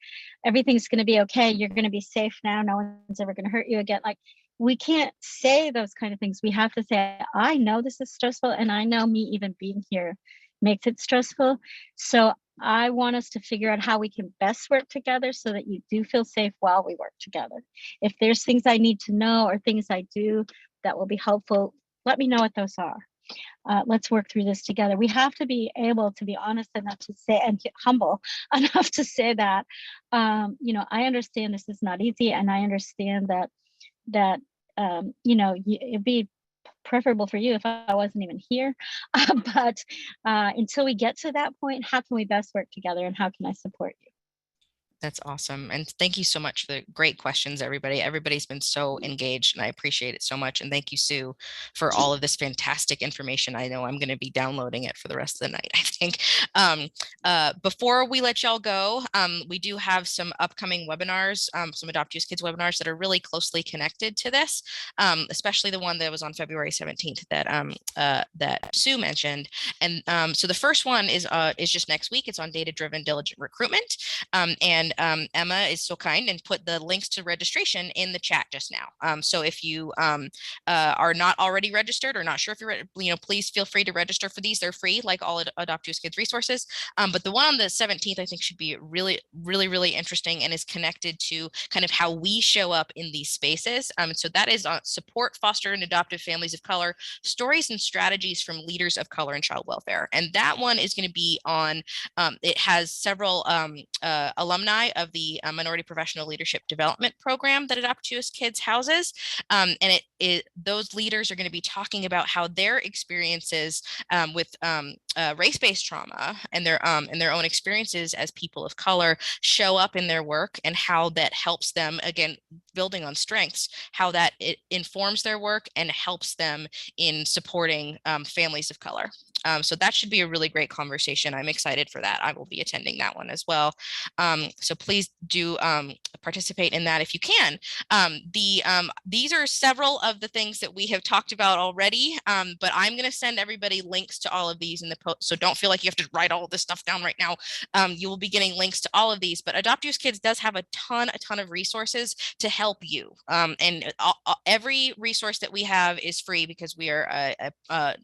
everything's going to be okay, you're going to be safe now, no one's ever going to hurt you again. Like, we can't say those kind of things. We have to say, I know this is stressful, and I know me even being here makes it stressful. So I want us to figure out how we can best work together so that you do feel safe while we work together. If there's things I need to know or things I do that will be helpful, let me know what those are. Let's work through this together. We have to be able to be honest enough to say, and humble enough to say that, I understand this is not easy, and I understand that it'd be preferable for you if I wasn't even here. But until we get to that point, how can we best work together, and how can I support you? That's awesome. And thank you so much for the great questions, everybody. Everybody's been so engaged, and I appreciate it so much. And thank you, Sue, for all of this fantastic information. I know I'm going to be downloading it for the rest of the night, I think. Before we let y'all go, we do have some upcoming webinars, some Adopt Use Kids webinars that are really closely connected to this, especially the one that was on February 17th that Sue mentioned. And so the first one is just next week. It's on data-driven diligent recruitment. And Emma is so kind and put the links to registration in the chat just now. So if you are not already registered or not sure if you're, please feel free to register for these. They're free, like all Adopt Use Kids resources. But the one on the 17th, I think, should be really, really, really interesting, and is connected to kind of how we show up in these spaces. So that is on support, foster, and adoptive families of color, stories and strategies from leaders of color in child welfare. And that one is going to be on, it has several alumni alumni of the Minority Professional Leadership Development Program that Adopt US Kids houses. And those leaders are going to be talking about how their experiences with race-based trauma and their own experiences as people of color show up in their work, and how that helps them, again, building on strengths, how that it informs their work and helps them in supporting families of color. So that should be a really great conversation. I'm excited for that. I will be attending that one as well. So please do participate in that if you can. These are several of the things that we have talked about already, but I'm going to send everybody links to all of these in the post. So don't feel like you have to write all of this stuff down right now. You will be getting links to all of these, but Adopt US Kids does have a ton of resources to help you. And every resource that we have is free because we are a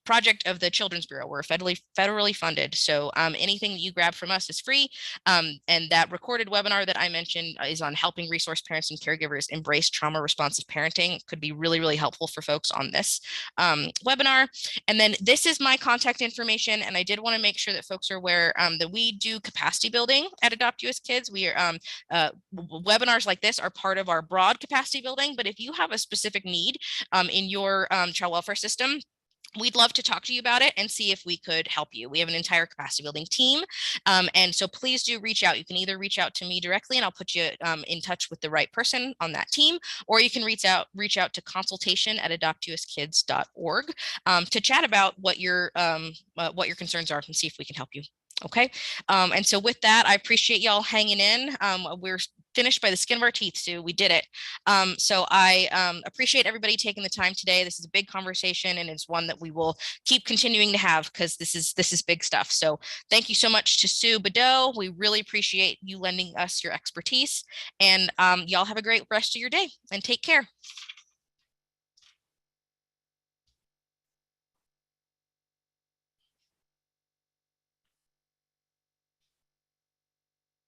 project of the Children's Bureau. We're federally funded. So anything that you grab from us is free. And that recorded webinar that I mentioned is on helping resource parents and caregivers embrace trauma responsive parenting. It could be really helpful for folks on this webinar. And then this is my contact information. And I did want to make sure that folks are aware that we do capacity building at Adopt US Kids. We are webinars like this are part of our broad capacity building. But if you have a specific need in your child welfare system, we'd love to talk to you about it and see if we could help you. We have an entire capacity building team. And so please do reach out. You can either reach out to me directly and I'll put you in touch with the right person on that team, or you can reach out to consultation@adoptuskids.org to chat about what your concerns are and see if we can help you. Okay. And so with that, I appreciate y'all hanging in. We're finished by the skin of our teeth, Sue. We did it. So I appreciate everybody taking the time today. This is a big conversation, and it's one that we will keep continuing to have because this is big stuff. So thank you so much to Sue Badeau. We really appreciate you lending us your expertise, and y'all have a great rest of your day and take care.